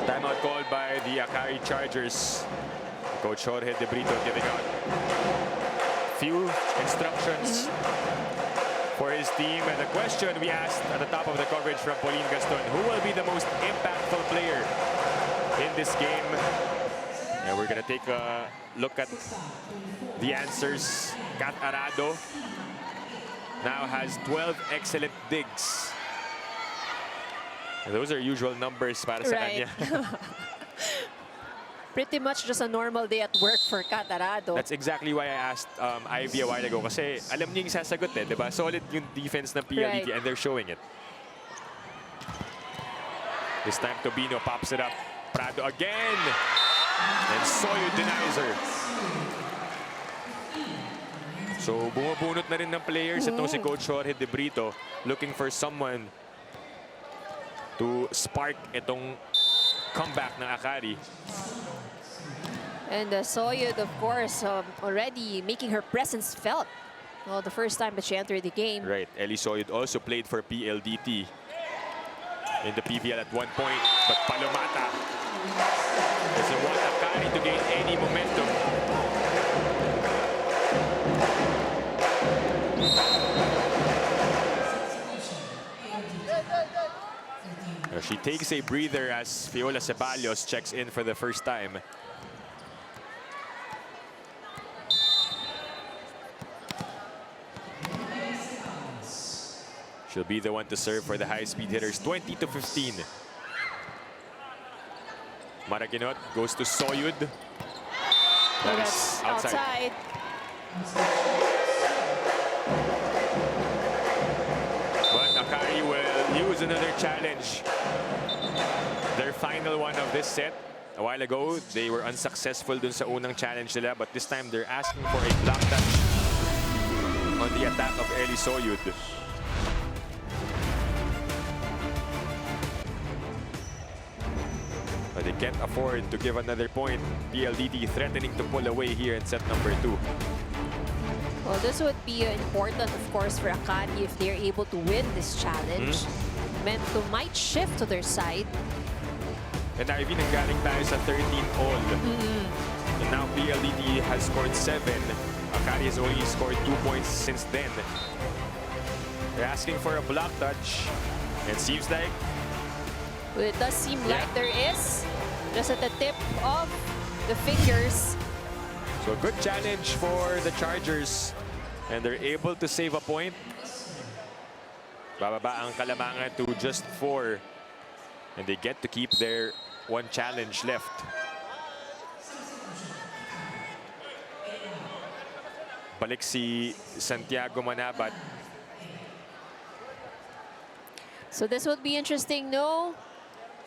Timeout called by the Akari Chargers. Coach Jorge De Brito giving out few instructions for his team. And the question we asked at the top of the coverage from Pauline Gaston, who will be the most impactful player in this game? And we're going to take a look at the answers. Kat Arado now has 12 excellent digs. And those are usual numbers para sa Right. kanya. Pretty much just a normal day at work for Kat Arado. That's exactly why I asked Ivy a while ago. Kasi alam niya yung sasagot eh, di ba? Solid yung defense ng PLDT and they're showing it. This time Tobino pops it up. Prado again. And Soyo denies her. So bumubunot na rin ng players itong si Coach Jorge De Brito, looking for someone to spark itong comeback ng Akari. And Soyud, of course, already making her presence felt. Well, the first time that she entered the game. Right. Ellie Soyud also played for PLDT in the PVL at one point, but Palomata doesn't want Akari to gain any momentum. She takes a breather as Fiola Ceballos checks in for the first time. She'll be the one to serve for the high-speed hitters, 20-15. Maraginot goes to Soyud. That is outside. But Akari will use another challenge. Their final one of this set. A while ago, they were unsuccessful dun sa unang challenge nila, but this time they're asking for a block touch on the attack of Ellie Soyud. But they can't afford to give another point. PLDT threatening to pull away here in set number 2. Well, this would be important, of course, for Akari if they're able to win this challenge. Mento might shift to their side. And now, even nanggaling tayo sa 13 all. And now PLDT has scored 7. Akari has only scored 2 points since then. They're asking for a block touch. It seems like... Well, it does seem like there is. Just at the tip of the fingers. So a good challenge for the Chargers. And they're able to save a point. Bababa ang Kalamangan to just 4. And they get to keep their one challenge left. Balik si Santiago Manabat. So this would be interesting. No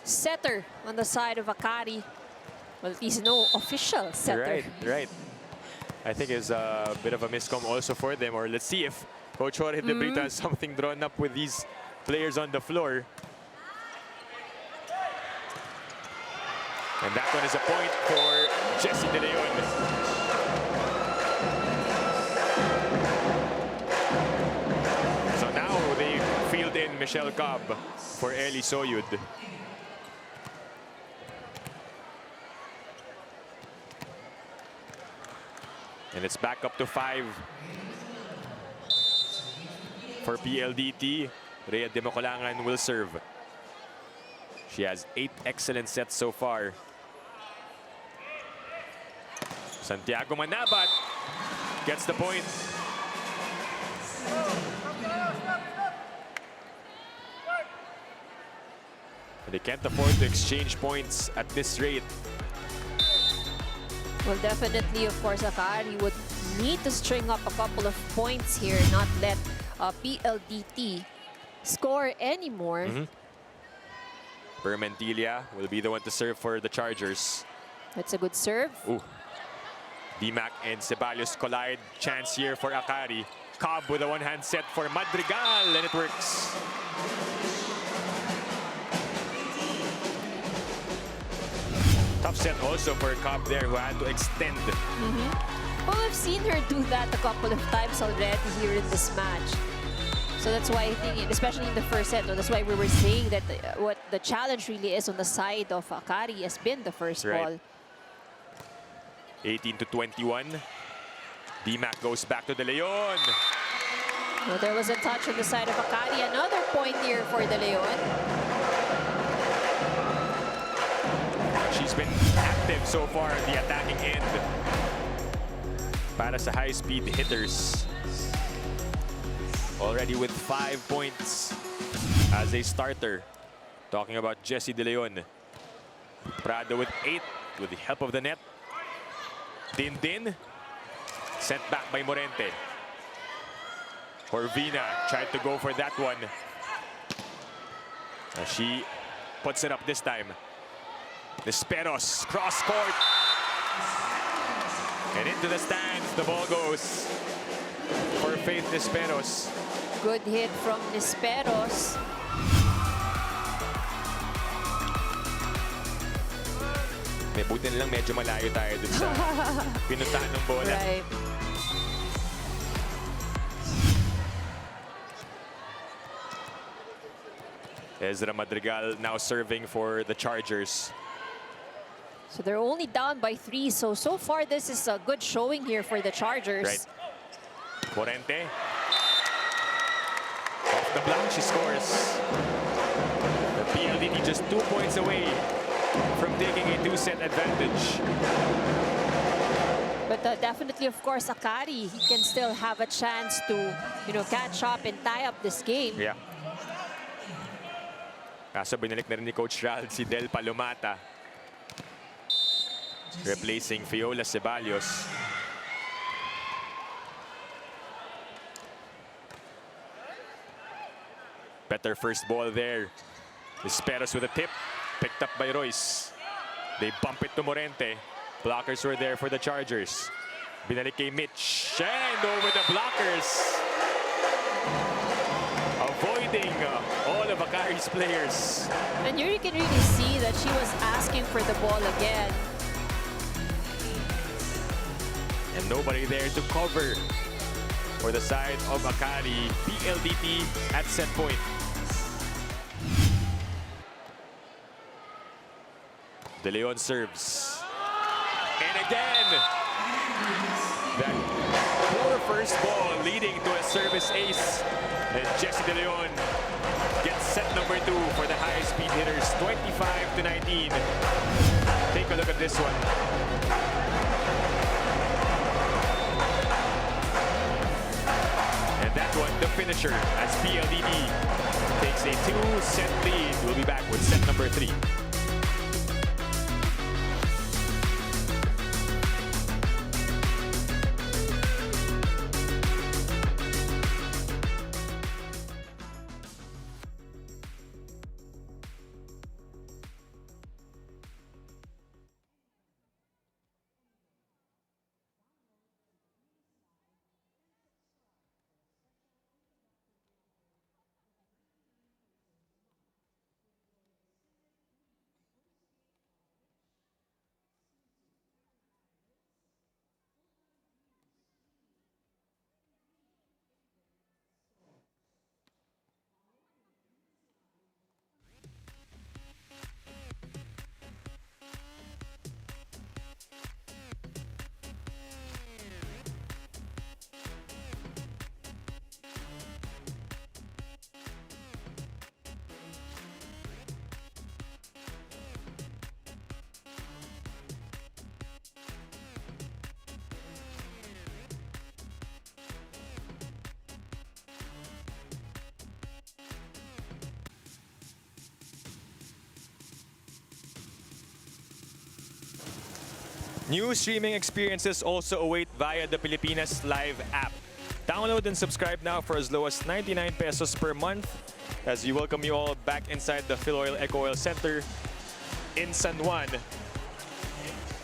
setter on the side of Akari. Well, at least no official setter. Right. I think it's a bit of a miscom also for them. Or let's see if Coach Jorge De Brito has something drawn up with these players on the floor. And that one is a point for Jessie De Leon. So now they field in Michelle Cobb for Ellie Soyud. And it's back up to 5 for PLDT. Rhea Democolangan will serve. She has 8 excellent sets so far. Santiago Manabat gets the point. They can't afford to exchange points at this rate. Well, definitely, of course, Akari would need to string up a couple of points here, not let PLDT score anymore. Bermentilia will be the one to serve for the Chargers. That's a good serve. Ooh. Dimac and Ceballos collide. Chance here for Akari. Cobb with a one-hand set for Madrigal, and it works. Tough set also for Cobb there, who had to extend. Well, I've seen her do that a couple of times already here in this match. So that's why I think, especially in the first set, that's why we were saying that what the challenge really is on the side of Akari has been the first ball. 18-21. Dimac goes back to De Leon. Well, there was a touch on the side of Akari. Another point here for De Leon. She's been active so far at the attacking end para sa high-speed hitters. Already with 5 points as a starter. Talking about Jessie De Leon. Prado with 8 with the help of the net. Din. Sent back by Morente. Corvina tried to go for that one. She puts it up this time. Desperos, cross court. And into the stands, the ball goes for Faith Desperos. Good hit from Desperos. May buti na lang medyo malayo tayo dun sa pinuntahan ng bola. Right. Ezra Madrigal now serving for the Chargers. So they're only down by 3. So far, this is a good showing here for the Chargers. Right. Morente. Off the block, she scores. The PLDT just 2 points away from taking a 2-set advantage. But definitely, of course, Akari, he can still have a chance to, catch up and tie up this game. Yeah. Kaso binalik na rin ni Coach Ral si Del Palomata. Replacing Fiola Ceballos. Better first ball there. Desperos with a tip. Picked up by Royce. They bump it to Morente. Blockers were there for the Chargers. Binalik kay Mitch. And over the blockers. Avoiding all of Akari's players. And here you can really see that she was asking for the ball again. And nobody there to cover for the side of Akari. PLDT at set point. De Leon serves. And again, that poor first ball leading to a service ace. And Jessie De Leon gets set number 2 for the high-speed hitters, 25-19. Take a look at this one. And that one, the finisher, as PLDT takes a 2-set lead. We'll be back with set number 3. New streaming experiences also await via the Pilipinas Live app. Download and subscribe now for as low as 99 pesos per month as we welcome you all back inside the Philoil Eco Oil Center in San Juan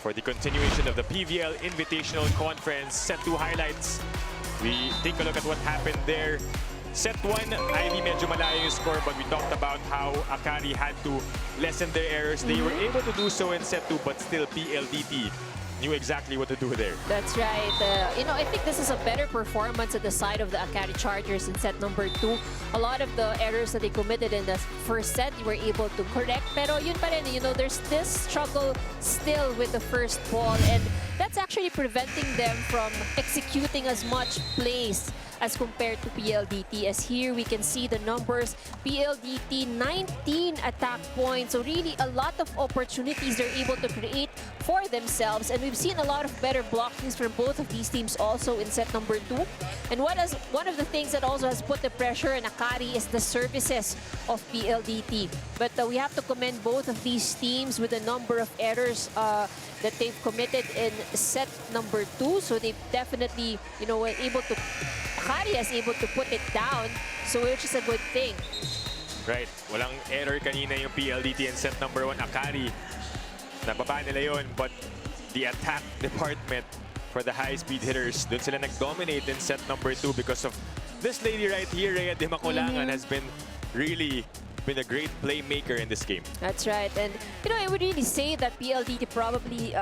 for the continuation of the PVL Invitational Conference. Set 2 highlights. We take a look at what happened there. Set 1, Ivy medyo malayo yung score, but we talked about how Akari had to lessen their errors. They were able to do so in set 2, but still PLDT knew exactly what to do there. That's right. I think this is a better performance at the side of the Akari Chargers in set number 2. A lot of the errors that they committed in the first set, they were able to correct. Pero yun pa rin, there's this struggle still with the first ball, and that's actually preventing them from executing as much plays as compared to PLDT. As here we can see the numbers, PLDT 19 attack points, so really a lot of opportunities they're able to create for themselves, and we've seen a lot of better blockings from both of these teams also in set number 2. And one of the things that also has put the pressure on Akari is the services of PLDT, but we have to commend both of these teams with the number of errors that they've committed in set number 2, so they've definitely were able to, Akari is able to put it down, so which is a good thing. Right. Walang error kanina yung PLDT in set number 1. Akari, nababa nila yun, but the attack department for the high-speed hitters, dun sila nag-dominate in set number 2 because of this lady right here, Rhea Di Maculangan, has been a great playmaker in this game. That's right. And, I would really say that PLDT probably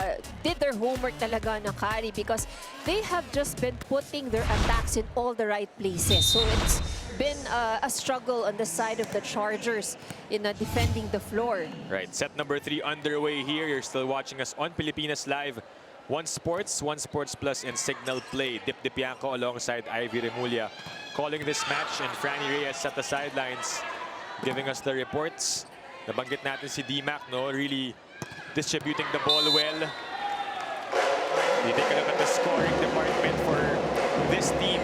did their homework talaga on Akari because they have just been putting their attacks in all the right places. So it's been a struggle on the side of the Chargers in defending the floor. Right. Set number 3 underway here. You're still watching us on Pilipinas Live. One Sports Plus, and Signal Play. Dip Dipianco alongside Ivy Remulla calling this match, and Franny Reyes at the sidelines giving us the reports. Nabanggit natin si D-Mac, really distributing the ball well. You take a look at the scoring department for this team,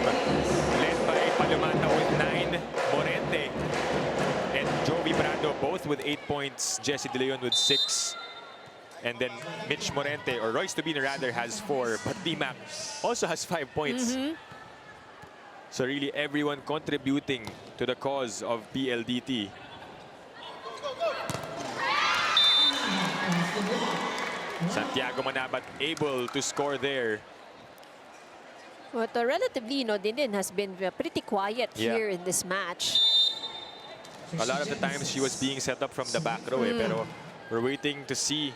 led by Palomata with 9, Morente and Jovi Prado both with 8 points, Jesse De Leon with 6, and then Mitch Morente, or Royce Tubino rather, has 4, but D-Mac also has 5 points. So really everyone contributing to the cause of PLDT. Santiago Manabat able to score there. But relatively, Dinin has been pretty quiet here in this match. A lot of the times she was being set up from the back row, pero we're waiting to see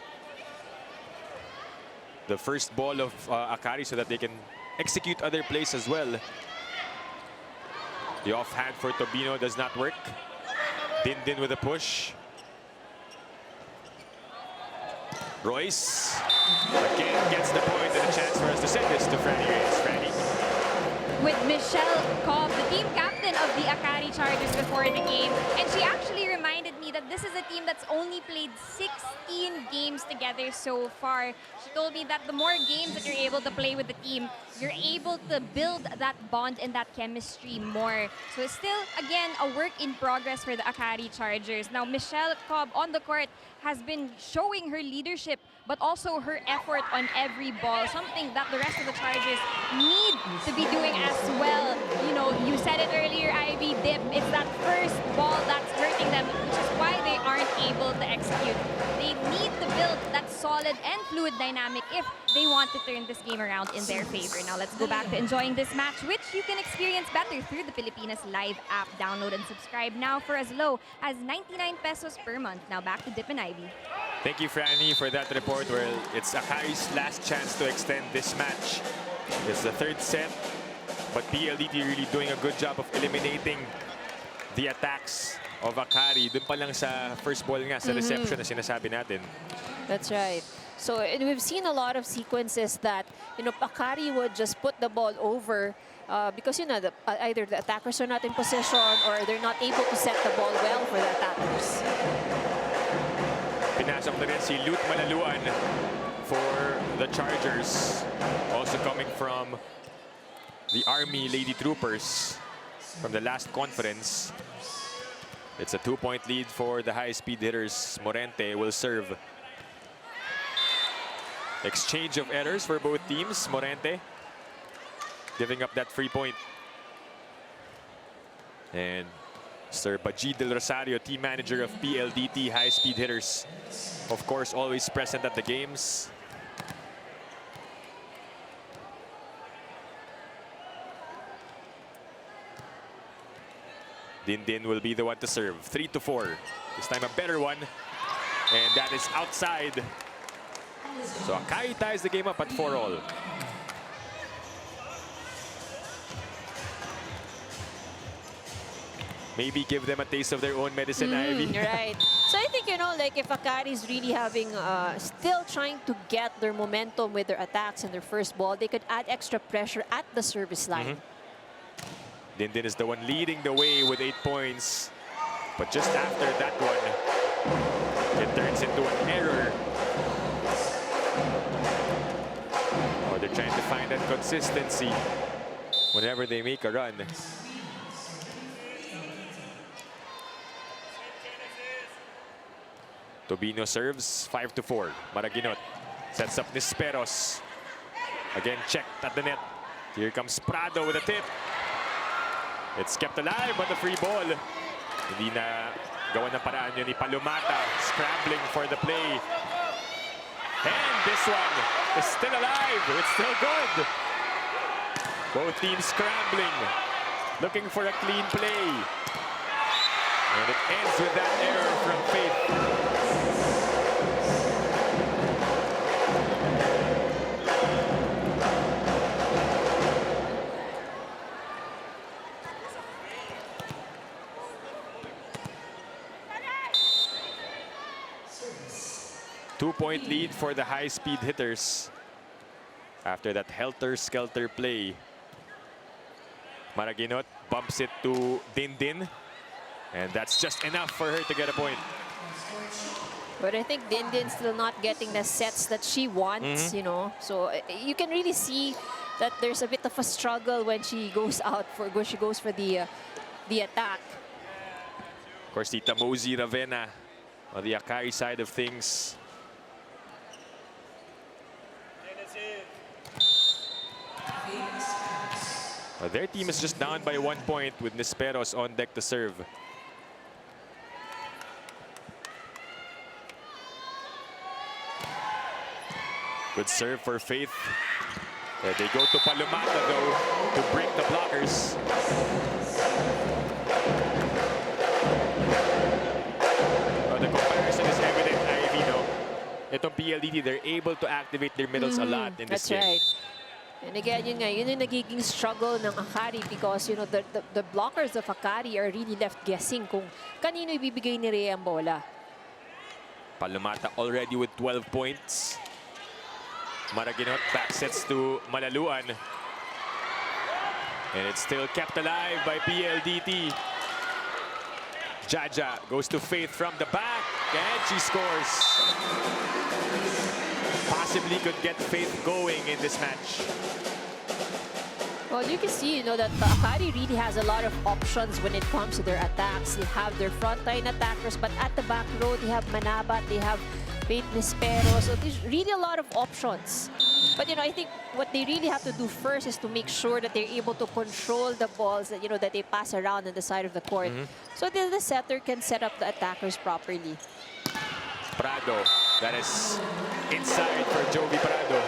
the first ball of Akari so that they can execute other plays as well. The offhand for Tobino does not work. Din with a push. Royce again gets the point and a chance for us to send this to Franny Reyes. Franny. With Michelle Cobb, the team captain of the Akari Chargers before the game, and she actually reminded me that this is a team that's only played 16 games together so far. She told me that the more games that you're able to play with the team, you're able to build that bond and that chemistry more. So it's still, again, a work in progress for the Akari Chargers. Now, Michelle Cobb on the court has been showing her leadership, but also her effort on every ball, something that the rest of the Chargers need to be doing as well. You said it earlier, Ivy, Dip, it's that first ball that's hurting them, which is why they aren't able to execute. They need to build that solid and fluid dynamic if they want to turn this game around in their favor. Now let's go back to enjoying this match, which you can experience better through the Pilipinas Live app. Download and subscribe now for as low as 99 pesos per month. Now back to Dip and Ivy. Thank you, Franny, for that report. Where it's Akari's last chance to extend this match. It's the third set, but PLDT really doing a good job of eliminating the attacks of Akari. Dun pa lang sa first ball nga, sa reception na sinasabi natin. That's right. So we've seen a lot of sequences that Akari would just put the ball over because either the attackers are not in position or they're not able to set the ball well for the attackers. Pinasok na rin si Lut Malaluan for the Chargers. Also coming from the Army Lady Troopers from the last conference. It's a 2-point lead for the high-speed hitters. Morente will serve. Exchange of errors for both teams. Morente giving up that free point. And Sir Baji Del Rosario, team manager of PLDT high-speed hitters, of course, always present at the games. Din will be the one to serve. 3-4. This time a better one. And that is outside. So Akari ties the game up at 4-all. Maybe give them a taste of their own medicine, Ivy. Right. So I think, you know, like if Akari is really having, still trying to get their momentum with their attacks in their first ball, they could add extra pressure at the service line. Dindin is the one leading the way with 8 points. But just after that one, it turns into an error. Oh, they're trying to find that consistency whenever they make a run. Tobino serves 5-4. Maraguinot sets up Nisperos. Again checked at the net. Here comes Prado with a tip. It's kept alive but the free ball. Hindi na gawa ng paraan yun ni Palumata. Scrambling for the play. And this one is still alive. It's still good. Both teams scrambling. Looking for a clean play. And it ends with that error from Faith. 2-point lead for the high-speed hitters. After that helter-skelter play, Maraguinot bumps it to Dindin. And that's just enough for her to get a point. But I think Dindin's still not getting the sets that she wants, you know. So you can really see that there's a bit of a struggle when she goes out for the attack. Of course, Tita Mosey Ravenna on the Akari side of things. Their team is just down by 1 point with Nisperos on deck to serve. Good serve for Faith. They go to Palumata though to break the blockers. The comparison is evident, Ivy. Itong PLDT, they're able to activate their middles a lot in this game. That's right. And again, yun yung nagiging struggle ng Akari because, you know, the blockers of Akari are really left guessing kung kanino ibibigay ni Rhea ang bola. Palumata already with 12 points. Maraguinot back sets to Malaluan. And it's still kept alive by PLDT. Jaja goes to Faith from the back and she scores. Possibly could get Faith going in this match. Well, you can see, you know, that Akari really has a lot of options when it comes to their attacks. They have their frontline attackers, but at the back row, they have Manabat, they have Faith Nispero. So there's really a lot of options. But, you know, I think what they really have to do first is to make sure that they're able to control the balls that, you know, that they pass around on the side of the court. So that the setter can set up the attackers properly. Prado, that is inside for Jovi Prado.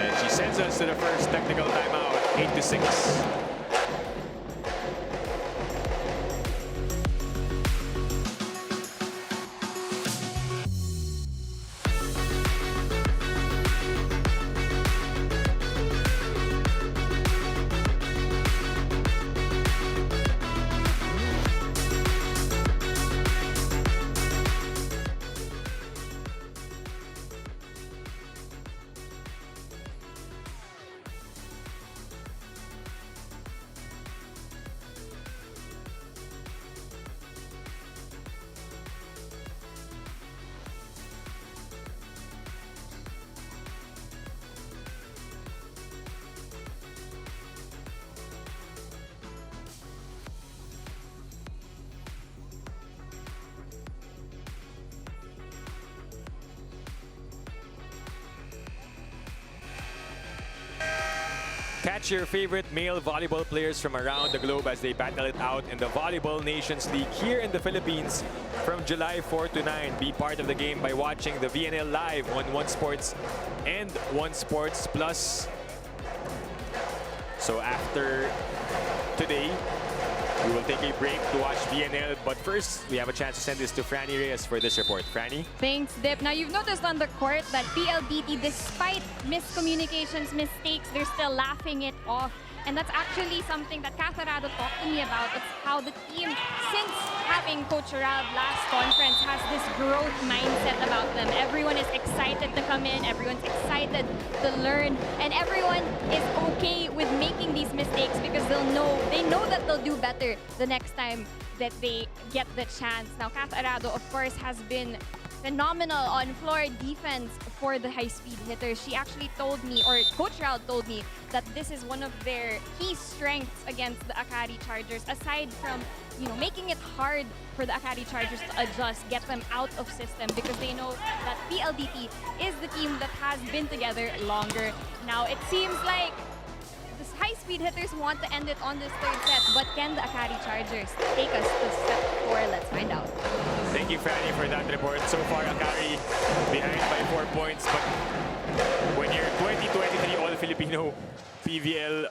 And she sends us to the first technical timeout, 8-6. Catch your favorite male volleyball players from around the globe as they battle it out in the Volleyball Nations League here in the Philippines from July 4 to 9. Be part of the game by watching the VNL live on One Sports and One Sports Plus. So after today, We will take a break to watch BNL, but first, we have a chance to send this to Franny Reyes for this report. Franny? Thanks, Dip. Now, you've noticed on the court that PLDT, despite miscommunications, mistakes, they're still laughing it off. And that's actually something that Catharado talked to me about. It's how the team, since having Coach Gerald last conference, has this growth mindset about them. Everyone is excited to come in. Everyone's excited to learn. And everyone is okay with making these mistakes because they know that they'll do better the next time that they get the chance. Now, Catharado, of course, has been phenomenal on floor defense for the high-speed hitters. She actually told me, or Coach Raul told me, that this is one of their key strengths against the Akari Chargers, aside from making it hard for the Akari Chargers to adjust, get them out of system, because they know that PLDT is the team that has been together longer. Now, it seems like the high-speed hitters want to end it on this third set, but can the Akari Chargers take us to step 4? Let's find out. Thank you, Franny, for that report. So far, Akari behind by 4 points, but when you're 2023 All-Filipino PVL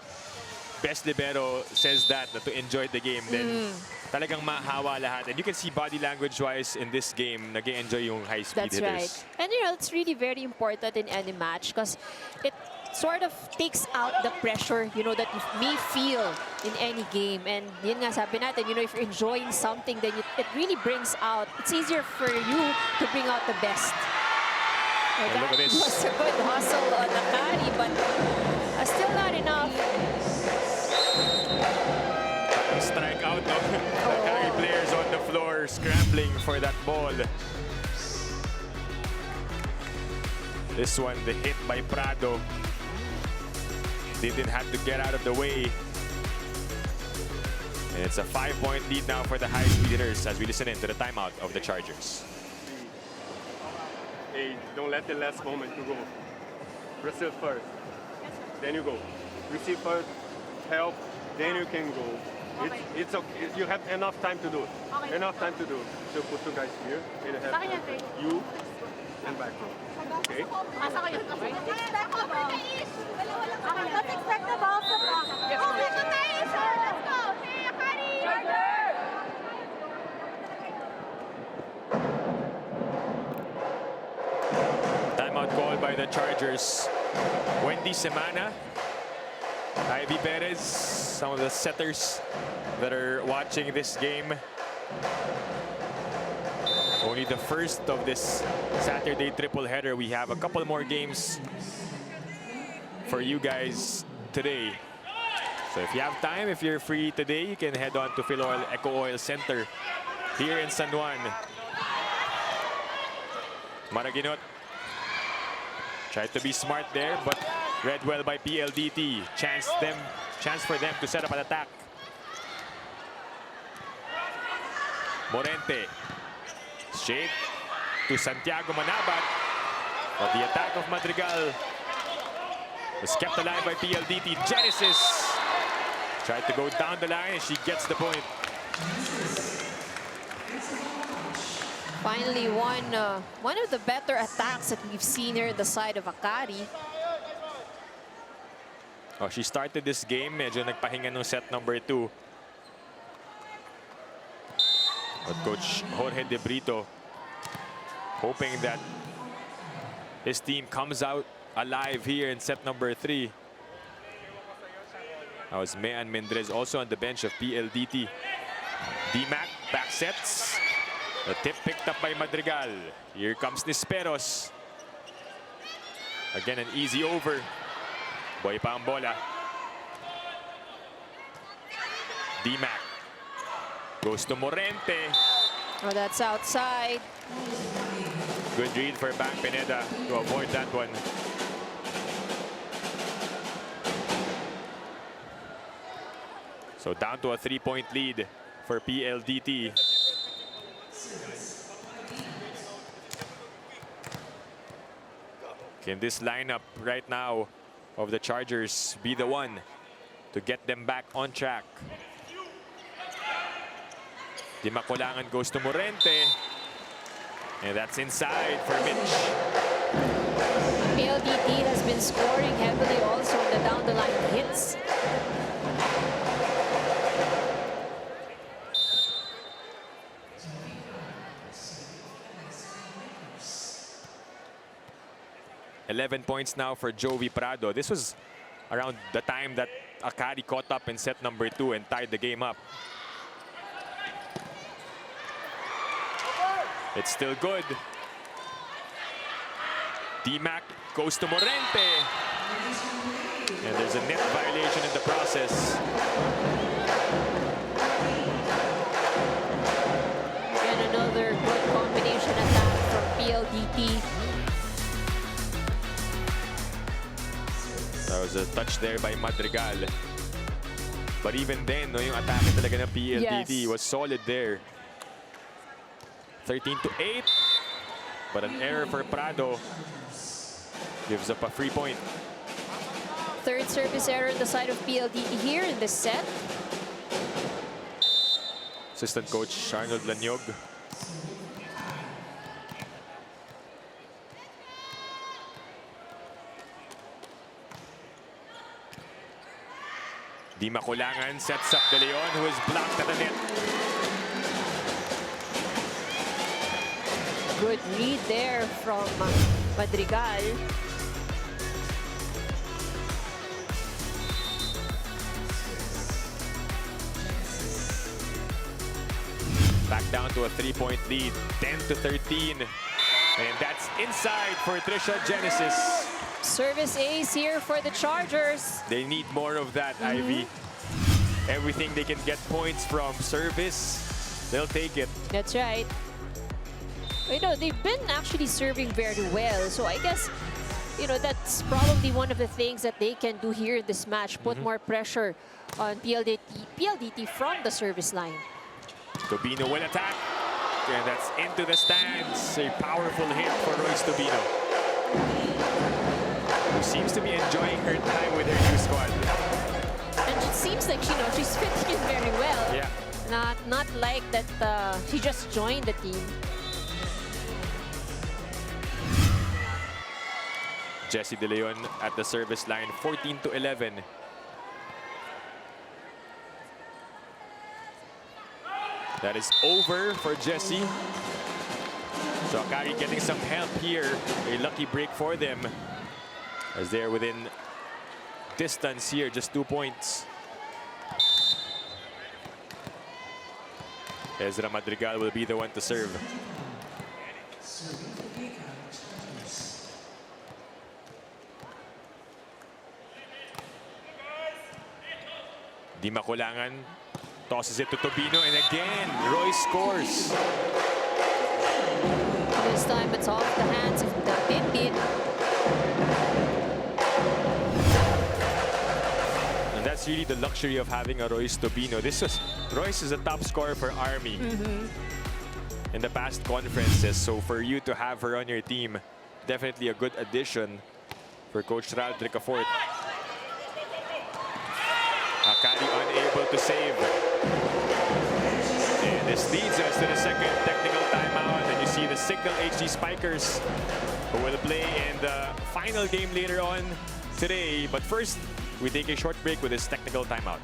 Best Libero says that to enjoy the game, then talagang mahawa lahat. And you can see body language-wise in this game, nag-enjoy yung high-speed That's hitters. right. And it's really very important in any match because it sort of takes out the pressure, that you may feel in any game. And yun nga sabi natin, if you're enjoying something, then it really brings out, it's easier for you to bring out the best. So And look at that this. was a good hustle on Akari, but still not enough. Strike out, no? Akari players on the floor scrambling for that ball. This one, the hit by Prado. Didn't have to get out of the way. And it's a 5-point lead now for the high-speed hitters as we listen in to the timeout of the Chargers. Hey, don't let the last moment to go. Receive first. Then you go. Receive first, help, then you can go. It's okay. You have enough time to do it. Enough time to do it. So put two guys here. And have you and back row. Okay? Let's expect the ball from Let's go. Hey, Akari! Timeout call by the Chargers. Wendy Semana, Ivy Perez, some of the setters that are watching this game. Only the first of this Saturday triple header. We have a couple more games for you guys today. So if you have time, if you're free today, you can head on to Phil Oil Eco Oil Center here in San Juan. Maraginot tried to be smart there, but read well by PLDT. Chance for them to set up an attack. Morente. Straight to Santiago Manabat. But the attack of Madrigal was kept alive by PLDT. Genesis tried to go down the line and she gets the point. Finally, one of the better attacks that we've seen here at the side of Akari. Oh, she started this game. Medyo nagpahinga nung set number 2. But Coach Jorge De Brito hoping that his team comes out alive here in set number 3. That was Mayan Mendrez also on the bench of PLDT. D-Mac back sets. The tip picked up by Madrigal. Here comes Nisperos. Again, an easy over. Boy pa ang bola. D-Mac goes to Morente. Oh, that's outside. Good read for Bang Pineda to avoid that one. So down to a 3-point lead for PLDT. Can this lineup right now of the Chargers be the one to get them back on track? Di Makulangan goes to Morente. And that's inside for Mitch. PLDT has been scoring heavily also on the down-the-line hits. 11 points now for Jovi Prado. This was around the time that Akari caught up in set number 2 and tied the game up. It's still good. D-Mac goes to Morente. And there's a net violation in the process. And another good combination attack from PLDT. That was a touch there by Madrigal. But even then, no, yung atake talaga ng PLDT was solid there. 13-8. But an error for Prado gives up a free point. Third service error on the side of PLDT here in this set. Assistant coach Arnold Lanyog. Di Makulangan sets up De Leon, who is blocked at the net. Good read there from Madrigal. Back down to a 3-point lead, 10-13. And that's inside for Trisha Genesis. Service ace here for the Chargers. They need more of that, Ivy. Everything they can get points from service, they'll take it. That's right. You know, they've been actually serving very well. So I guess, you know, that's probably one of the things that they can do here in this match. Put more pressure on PLDT from the service line. Tobino will attack. And that's into the stands. A powerful hit for Royce Tobino, who seems to be enjoying her time with her new squad. And it seems like, you know, she's fitting in very well. Yeah. Not like that she just joined the team. Jessie De Leon at the service line, 14-11. That is over for Jessie. So Akari getting some help here. A lucky break for them, as they're within distance here, just 2 points. Ezra Madrigal will be the one to serve. Di Makulangan tosses it to Tobino, and again, Roy scores. This time it's off the hands of the Tintin. And that's really the luxury of having a Royce Tobino. Royce is a top scorer for Army in the past conferences. So for you to have her on your team, definitely a good addition for Coach Ralph Ricafort. Akari unable to save. And this leads us to the second technical timeout. And you see the Signal HD Spikers, who will play in the final game later on today. But first, we take a short break with this technical timeout.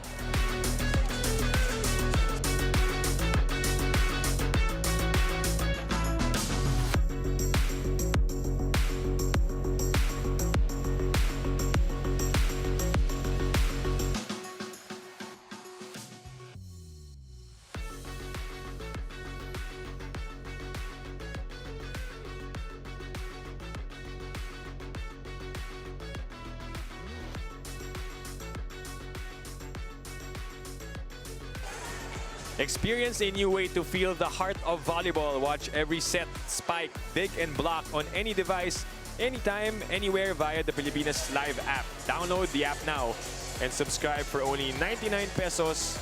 Experience a new way to feel the heart of volleyball. Watch every set, spike, dig, and block on any device, anytime, anywhere via the Pilipinas Live app. Download the app now and subscribe for only 99 pesos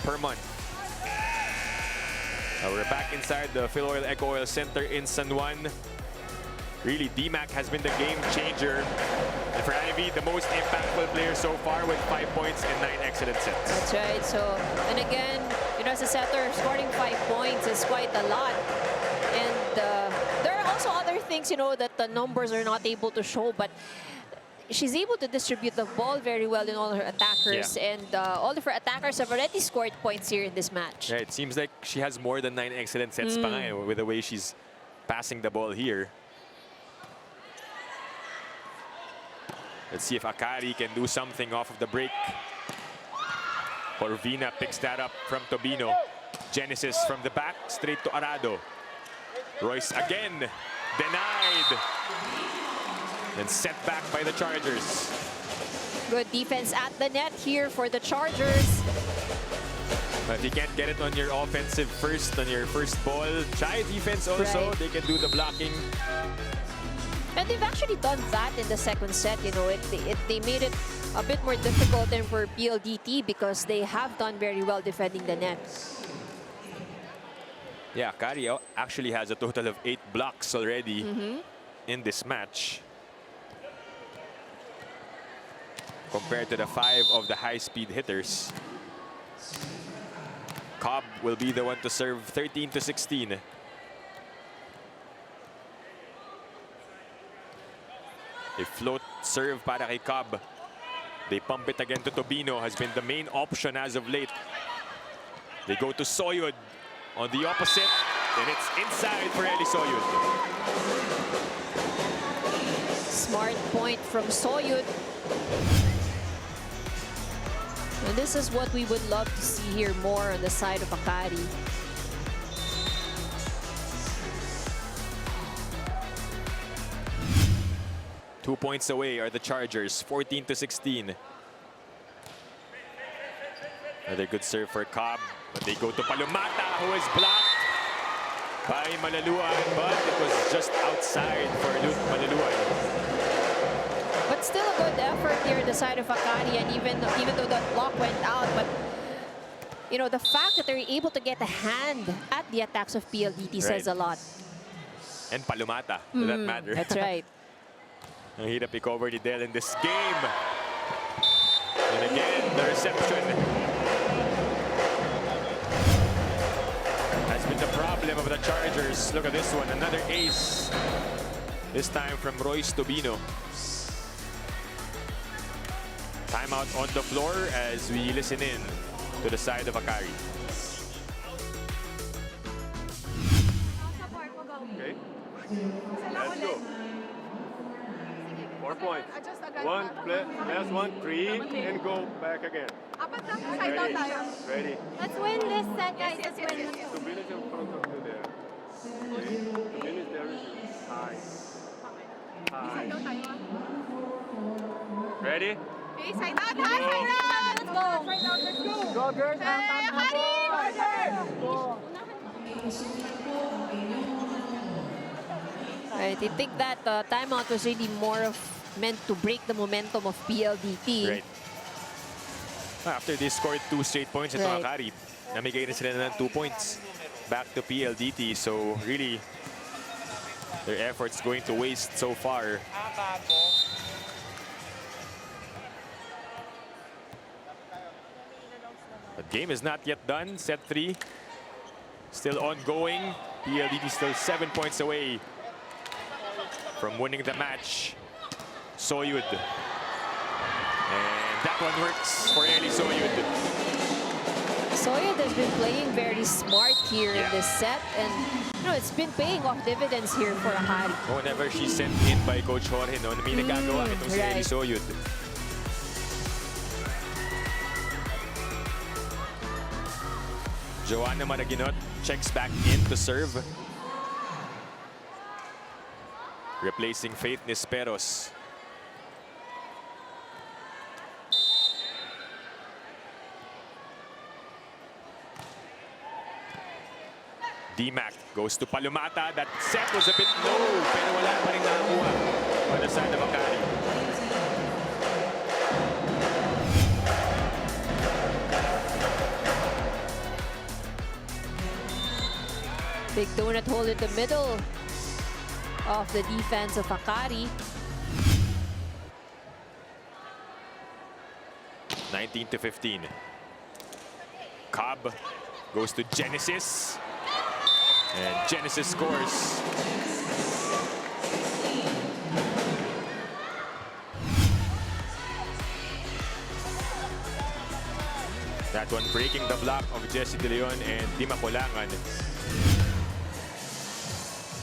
per month. We're back inside the Phil Oil Eco Oil Center in San Juan. Really, D-Mac has been the game changer. And for Ivy, the most impactful player so far with 5 points and 9 excellent sets. That's right. So, and again, you know, as a setter, scoring 5 points is quite a lot. And there are also other things, you know, that the numbers are not able to show, but she's able to distribute the ball very well in all her attackers. Yeah. And all of her attackers have already scored points here in this match. Yeah, it seems like she has more than 9 excellent sets pa nga, with the way she's passing the ball here. Let's see if Akari can do something off of the break. Corvina picks that up from Tobino. Genesis from the back, straight to Arado. Royce again, denied. And set back by the Chargers. Good defense at the net here for the Chargers. But if you can't get it on your offensive first, on your first ball, try defense also. Right. They can do the blocking. And they've actually done that in the second set. You know, they made it a bit more difficult than for PLDT because they have done very well defending the net. Yeah, Akari actually has a total of 8 blocks already in this match, compared to the 5 of the high-speed hitters. Cobb will be the one to serve 13-16. A float serve para kay Cobb. They pump it again to Tobino, has been the main option as of late. They go to Soyud on the opposite, and it's inside for Eli Soyud. Smart point from Soyud. And this is what we would love to see here more on the side of Akari. Two points away are the Chargers, 14-16. Another good serve for Cobb, but they go to Palomata, who is blocked by Malaluan, but it was just outside for Malaluan. But still a good effort here on the side of Akari, and even though that block went out, but you know, the fact that they're able to get a hand at the attacks of PLDT says a lot. And Palomata, for that matter. That's right. Ang hirap i-cover ni Del in this game. And again, the reception has been the problem of the Chargers. Look at this one, another ace. This time from Royce Tobino. Timeout on the floor as we listen in to the side of Akari. Okay. Let's go. 4 points. One, last one, 3, and go back again. Ready? Ready. Let's win this set, guys. Let's win this. 2 minutes in front of you there. Okay. 2 minutes there. High. High. Ready? Okay, side out, ha? Side out! Let's go! Side out, let's go! Go, girls! Hey, Akari! Right, I think that timeout was really more of meant to break the momentum of PLDT. Right. After they scored 2 straight points into Right. Akari, namigay na sila ng 2 points back to PLDT. So really, their efforts going to waste so far. The game is not yet done. Set 3 still ongoing. PLDT still 7 points away from winning the match. Soyud. And that one works for Eli Soyud. Soyud has been playing very smart here in Yeah. this set, and you know, it's been paying off dividends here for Akari. Whenever she's sent in by Coach Jorge, no, may nagagawa itong si Eli right. Soyud. Joanna Maraginot checks back in to serve. Replacing Faith Nisperos. D-Mac goes to Palomata. That set was a bit low, pero wala pa rin nakakuha on the side of Akari. Big donut hole in the middle of the defense of Akari. 19-15. Cobb goes to Genesis. And Genesis scores. That one breaking the block of Jesse De Leon and Di Macolangan.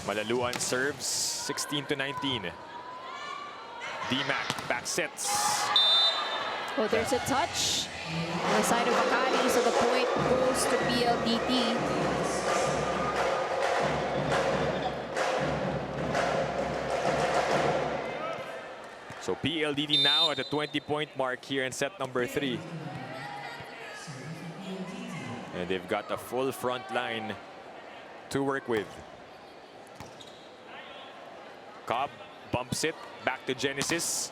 Malaluan serves 16-19. D-Mac back sets. Oh, there's a touch on the side of Akari, so the point goes to PLDT. So PLDT now at the 20-point mark here in set number 3. And they've got a full front line to work with. Cobb bumps it back to Genesis.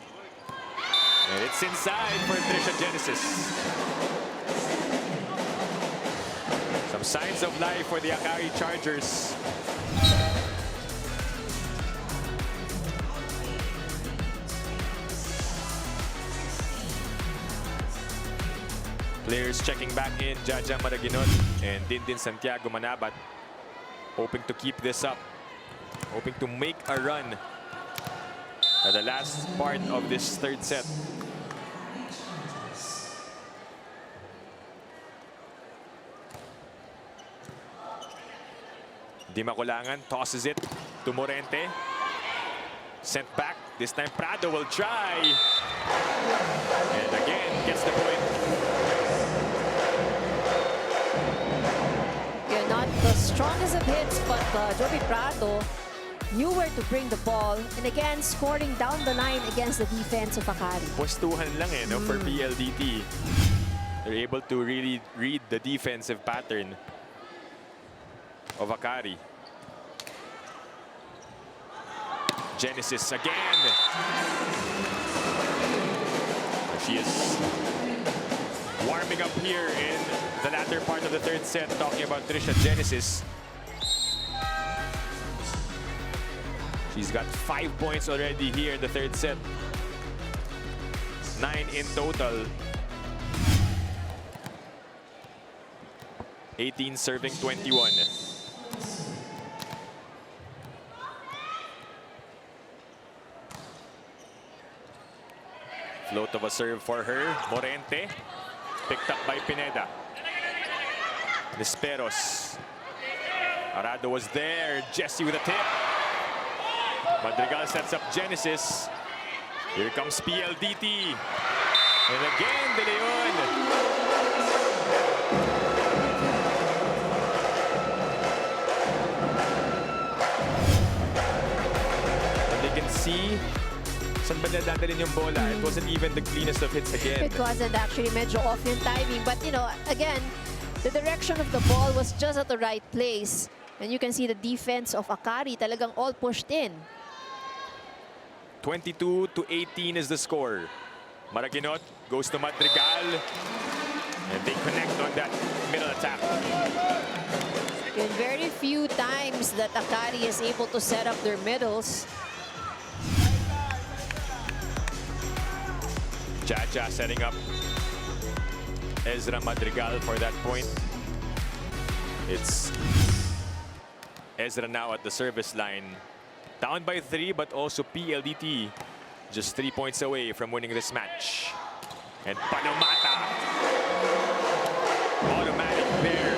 And it's inside for Trisha Genesis. Some signs of life for the Akari Chargers. Players checking back in, Jaja Maraginot and Dindin Santiago Manabat, hoping to keep this up, hoping to make a run at the last part of this third set. Di Makulangan tosses it to Morente. Sent back. This time Prado will try. And again gets the point. You're not the strongest of hits, but Joby Prado knew where to bring the ball. And again, scoring down the line against the defense of Akari. Puestuhan lang no, for PLDT. They're able to really read the defensive pattern of Akari. Genesis again. She is warming up here in the latter part of the third set, talking about Trisha Genesis. She's got 5 points already here in the third set. 9 in total. 18 serving 21. Float of a serve for her. Morente. Picked up by Pineda. Nisperos. Arado was there. Jesse with a tip. Madrigal sets up Genesis. Here comes PLDT. And again, De Leon. And you can see saan ba nadadalhin yung bola. It wasn't even the cleanest of hits again. It wasn't actually, medyo off in timing. But, you know, again, the direction of the ball was just at the right place. And you can see the defense of Akari talagang all pushed in. 22-18 is the score. Maraginot goes to Madrigal. And they connect on that middle attack. In very few times that Akari is able to set up their middles. Jaja setting up Ezra Madrigal for that point. It's Ezra now at the service line. Down by 3, but also PLDT just 3 points away from winning this match. And Palomata. Automatic there.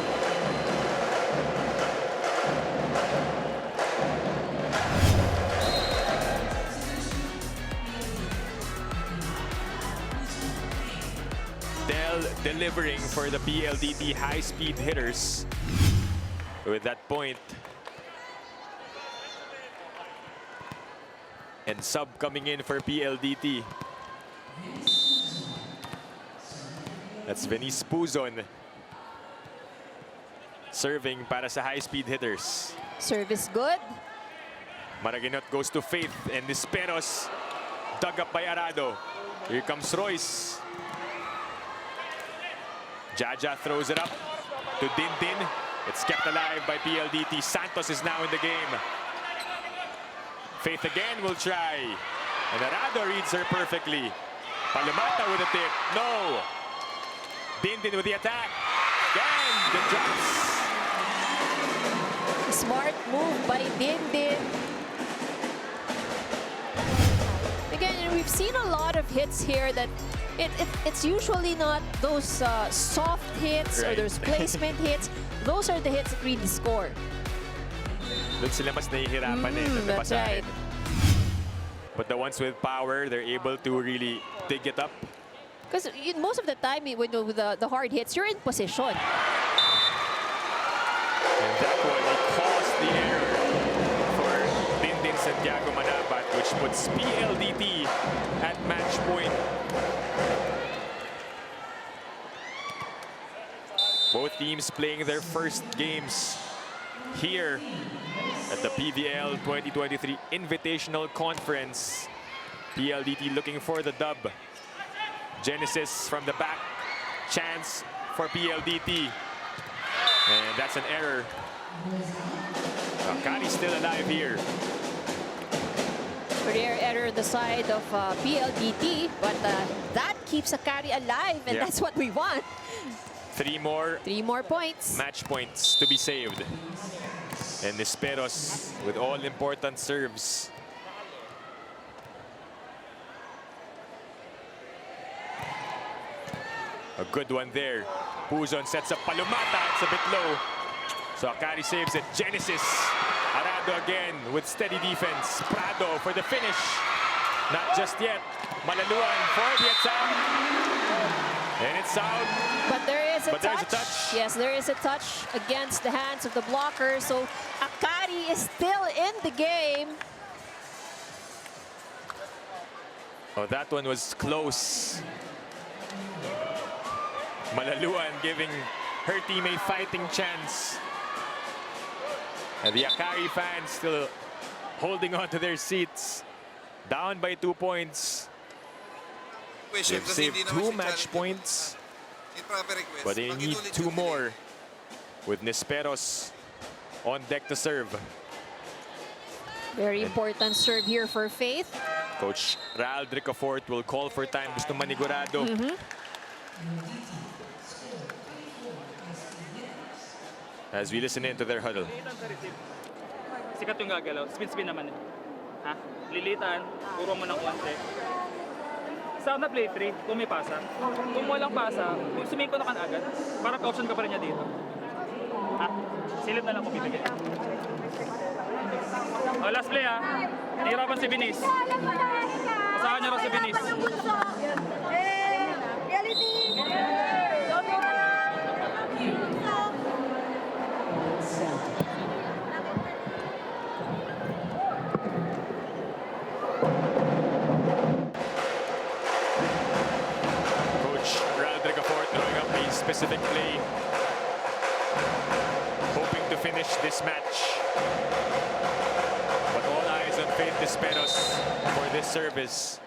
Delivering for the PLDT high-speed hitters. With that point. And sub coming in for PLDT. That's Venice Puzon. Serving para sa high-speed hitters. Service good. Maraginot goes to Faith. And Nisperos dug up by Arado. Here comes Royce. Jaja throws it up to Dindin. It's kept alive by PLDT. Santos is now in the game. Faith again will try. And Arado reads her perfectly. Palomata with a tip. No. Dindin with the attack. Again, the drops. Smart move by Dindin. Again, we've seen a lot of hits here that it's usually not those soft hits or those placement hits. Those are the hits that really score. Doon sila mas nahihirapan That's right. But the ones with power, they're able to really dig it up. Because most of the time, when the hard hits, you're in position. And that one, it caused the error for Dindin Santiago Manabat, which puts PLDT at match point. Both teams playing their first games here at the PVL 2023 Invitational Conference. PLDT looking for the dub. Genesis from the back. Chance for PLDT. And that's an error. Akari still alive here. Rare error on the side of PLDT, but that keeps Akari alive, and Yeah. that's what we want. Three more 3 more points. match points to be saved. And Nisperos with all important serves. A good one there. Puzon sets up Palumata. It's a bit low. So Akari saves it. Genesis. Arado again with steady defense. Prado for the finish. Not just yet. Malaluan for the attack. And it's out. But there is a But touch. there's a touch. Yes, there is a touch against the hands of the blocker. So Akari is still in the game. Oh, that one was close. Malaluan giving her team a fighting chance. And the Akari fans still holding on to their seats. Down by 2 points. They've saved 2 match points, but they need 2 more with Nisperos on deck to serve. Very important serve here for Faith. Coach Ral Dricafort will call for time. Gusto manigurado. As we listen into their huddle. Sikat yung gagalaw. Spin-spin naman eh. Ha? Lilitan, puro mo ng konti. Sa na play 3, kung may pasa. Kung walang pasa, kung sumiko na kan agad, para ka-option ka pa rin niya dito. Ha? Silip na lang kung bibigyan. Oh, last play ha. Nahirapan si Binis. Asahan niya raw si Binis. Specific play, hoping to finish this match. But all eyes on Faith Nisperos for this service.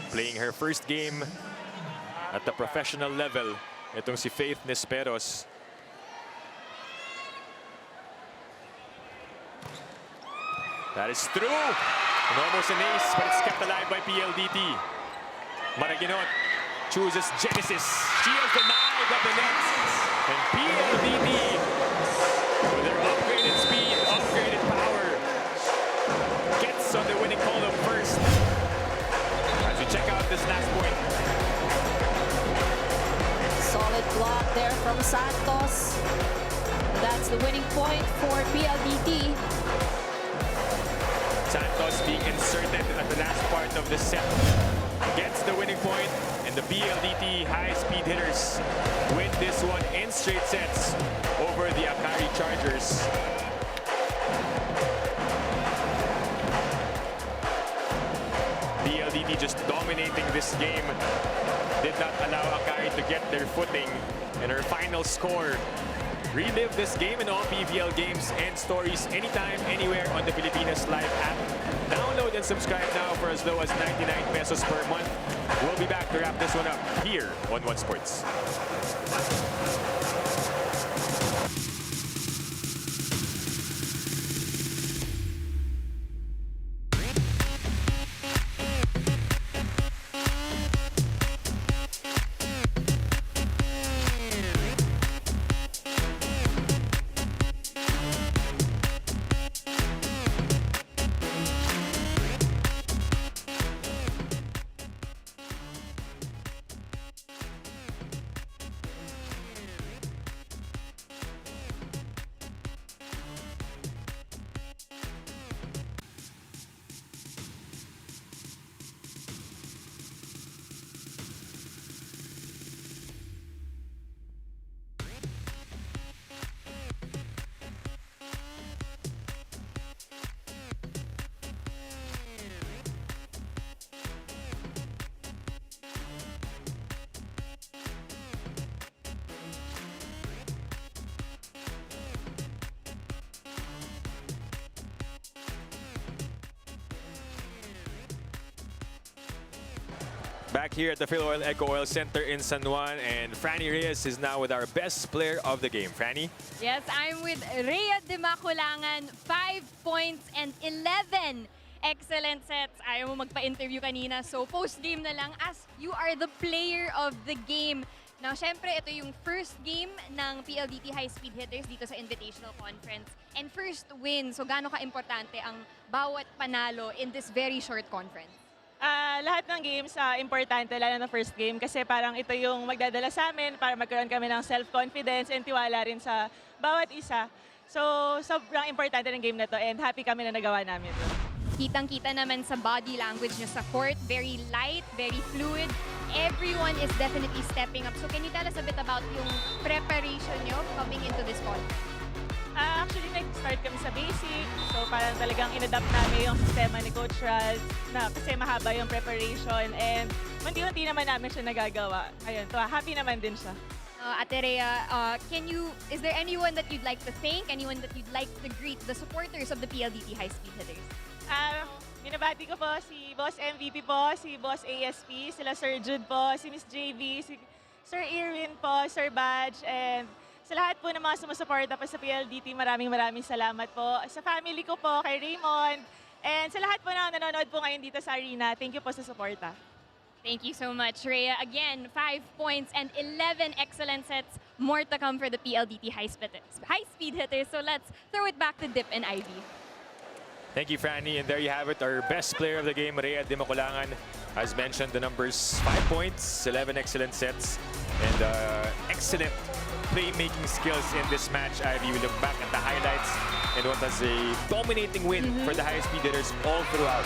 Playing her first game at the professional level. Itong si Faith Nisperos. That is through. And almost an ace, but it's kept alive by PLDT. Maraginot chooses Genesis. She is denied at the net. And PLDT, with their upgraded speed, upgraded power, gets on the winning column first. As we check out this last point. Solid block there from Santos. That's the winning point for PLDT. Santos being inserted at the last part of the set. Gets the winning point, and the PLDT high-speed hitters win this one in straight sets over the Akari Chargers. PLDT just dominating this game. Did not allow Akari to get their footing, and her final score. Relive this game and all PVL games and stories anytime, anywhere on the Pilipinas Live app. Download and subscribe now for as low as 99 pesos per month. We'll be back to wrap this one up here on One Sports. Back here at the Phil Oil Eco Oil Center in San Juan, and Franny Reyes is now with our best player of the game. Franny? Yes, I'm with Rhea de Maculangan, 5 points and 11 excellent sets. Ayaw mo magpa-interview kanina, so post-game na lang as you are the player of the game. Now, syempre, ito yung first game ng PLDT High-Speed Hitters dito sa Invitational Conference. And first win, so gaano ka-importante ang bawat panalo in this very short conference? Lahat ng games importante, lalo na first game, kasi parang ito yung magdadala sa amin para magkaroon kami ng self-confidence and tiwala rin sa bawat isa. So, sobrang importante ng game na to and happy kami na nagawa namin. Kitang-kita naman sa body language nyo sa court, very light, very fluid. Everyone is definitely stepping up. So can you tell us a bit about yung preparation nyo coming into this conference? Actually, nag-start kami sa basic. So parang talagang inadapt namin yung sistema ni Coach Raz na kasi mahaba yung preparation and unti-unti naman namin siya nagagawa. Ayun, so happy naman din siya. Ate Rhea, is there anyone that you'd like to thank? Anyone that you'd like to greet? The supporters of the PLDT High-Speed Hitters. Binabati ko po si Boss MVP po, si Boss ASP, sila Sir Jude po, si Miss JV, si Sir Irwin po, Sir Badge, and sa lahat po ng mga sumusuporta pa sa PLDT, maraming salamat po. Sa family ko po, kay Raymond, and sa lahat po na nanonood po ngayon dito sa arena, thank you po sa suporta. Thank you so much, Rhea. Again, 5 points and 11 excellent sets. More to come for the PLDT High-Speed Hitters. So let's throw it back to Dip and Ivy. Thank you, Franny. And there you have it, our best player of the game, Rhea de Maculangan. As mentioned, the numbers 5 points, 11 excellent sets, and excellent playmaking skills in this match. Ivy, we look back at the highlights and what was a dominating win for the high-speed hitters all throughout.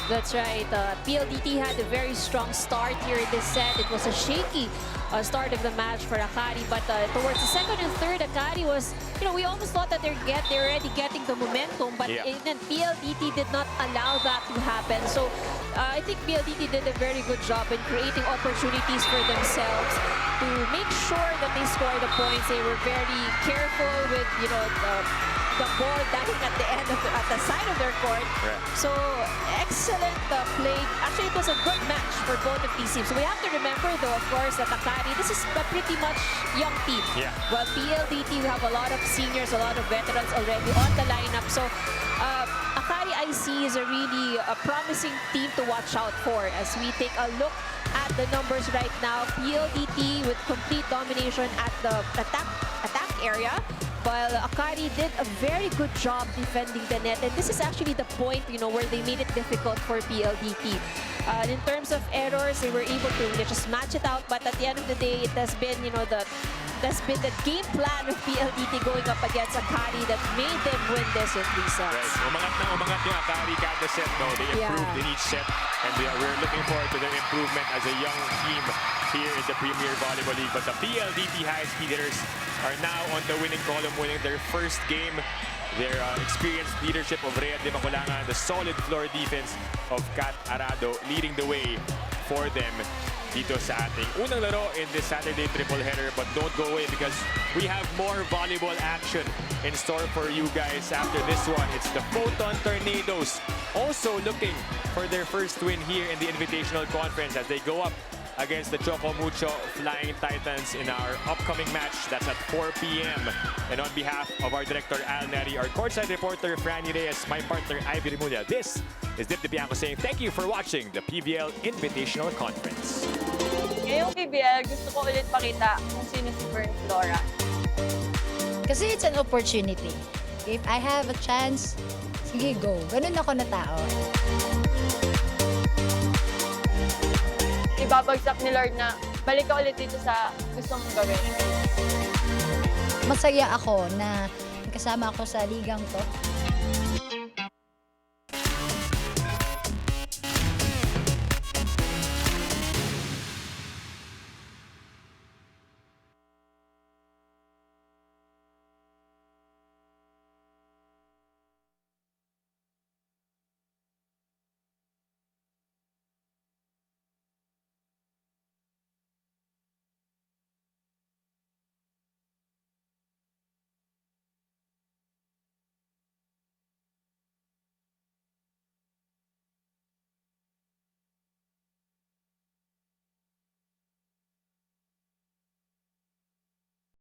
That's right. PLDT had a very strong start here in this set. It was a shaky start of the match for Akari, but towards the second and third, Akari was, we almost thought that they're already getting the momentum, but then PLDT did not allow that to happen. So I think PLDT did a very good job in creating opportunities for themselves to make sure that they score the points. They were very careful with, the ball dying at the end at the side of their court. Right. So excellent play. Actually, it was a good match for both of these teams. So we have to remember, though, of course, that Akari, this is a pretty much young team. Yeah. While PLDT, we have a lot of seniors, a lot of veterans already on the lineup. So Akari, I see, is a really promising team to watch out for as we take a look at the numbers right now. PLDT with complete domination at the attack area, while Akari did a very good job defending the net. And this is actually the point, where they made it difficult for PLDT. In terms of errors, they were able to just match it out. But at the end of the day, it has been, the game plan of PLDT going up against Akari that made them win this in 3 sets. Right. Umangat yung Akari kada set, no? They improved in each set, and we're looking forward to their improvement as a young team here in the Premier Volleyball League. But the PLDT High-Speed Hitters are now on the winning column, winning their first game. Their experienced leadership of Rhea de Maculangan, the solid floor defense of Kat Arado leading the way for them dito sa ating unang laro in this Saturday triple header. But don't go away because we have more volleyball action in store for you guys after this one. It's the Photon Tornadoes also looking for their first win here in the Invitational Conference as they go up against the Choco Mucho Flying Titans in our upcoming match. That's at 4 p.m. And on behalf of our director, Al Neri, our courtside reporter, Franny Reyes, my partner, Ivy Remulla, this is Dip de Bianco saying thank you for watching the PVL Invitational Conference. Ngayong PVL, gusto ko ulit pakita kung sino si Bern Flora. Kasi it's an opportunity. If I have a chance, sige, go. Ganun ako na tao. Ibabagsak ni Lord na balik ka ulit dito sa gusto mong gawin. Masaya ako na kasama ako sa ligang to.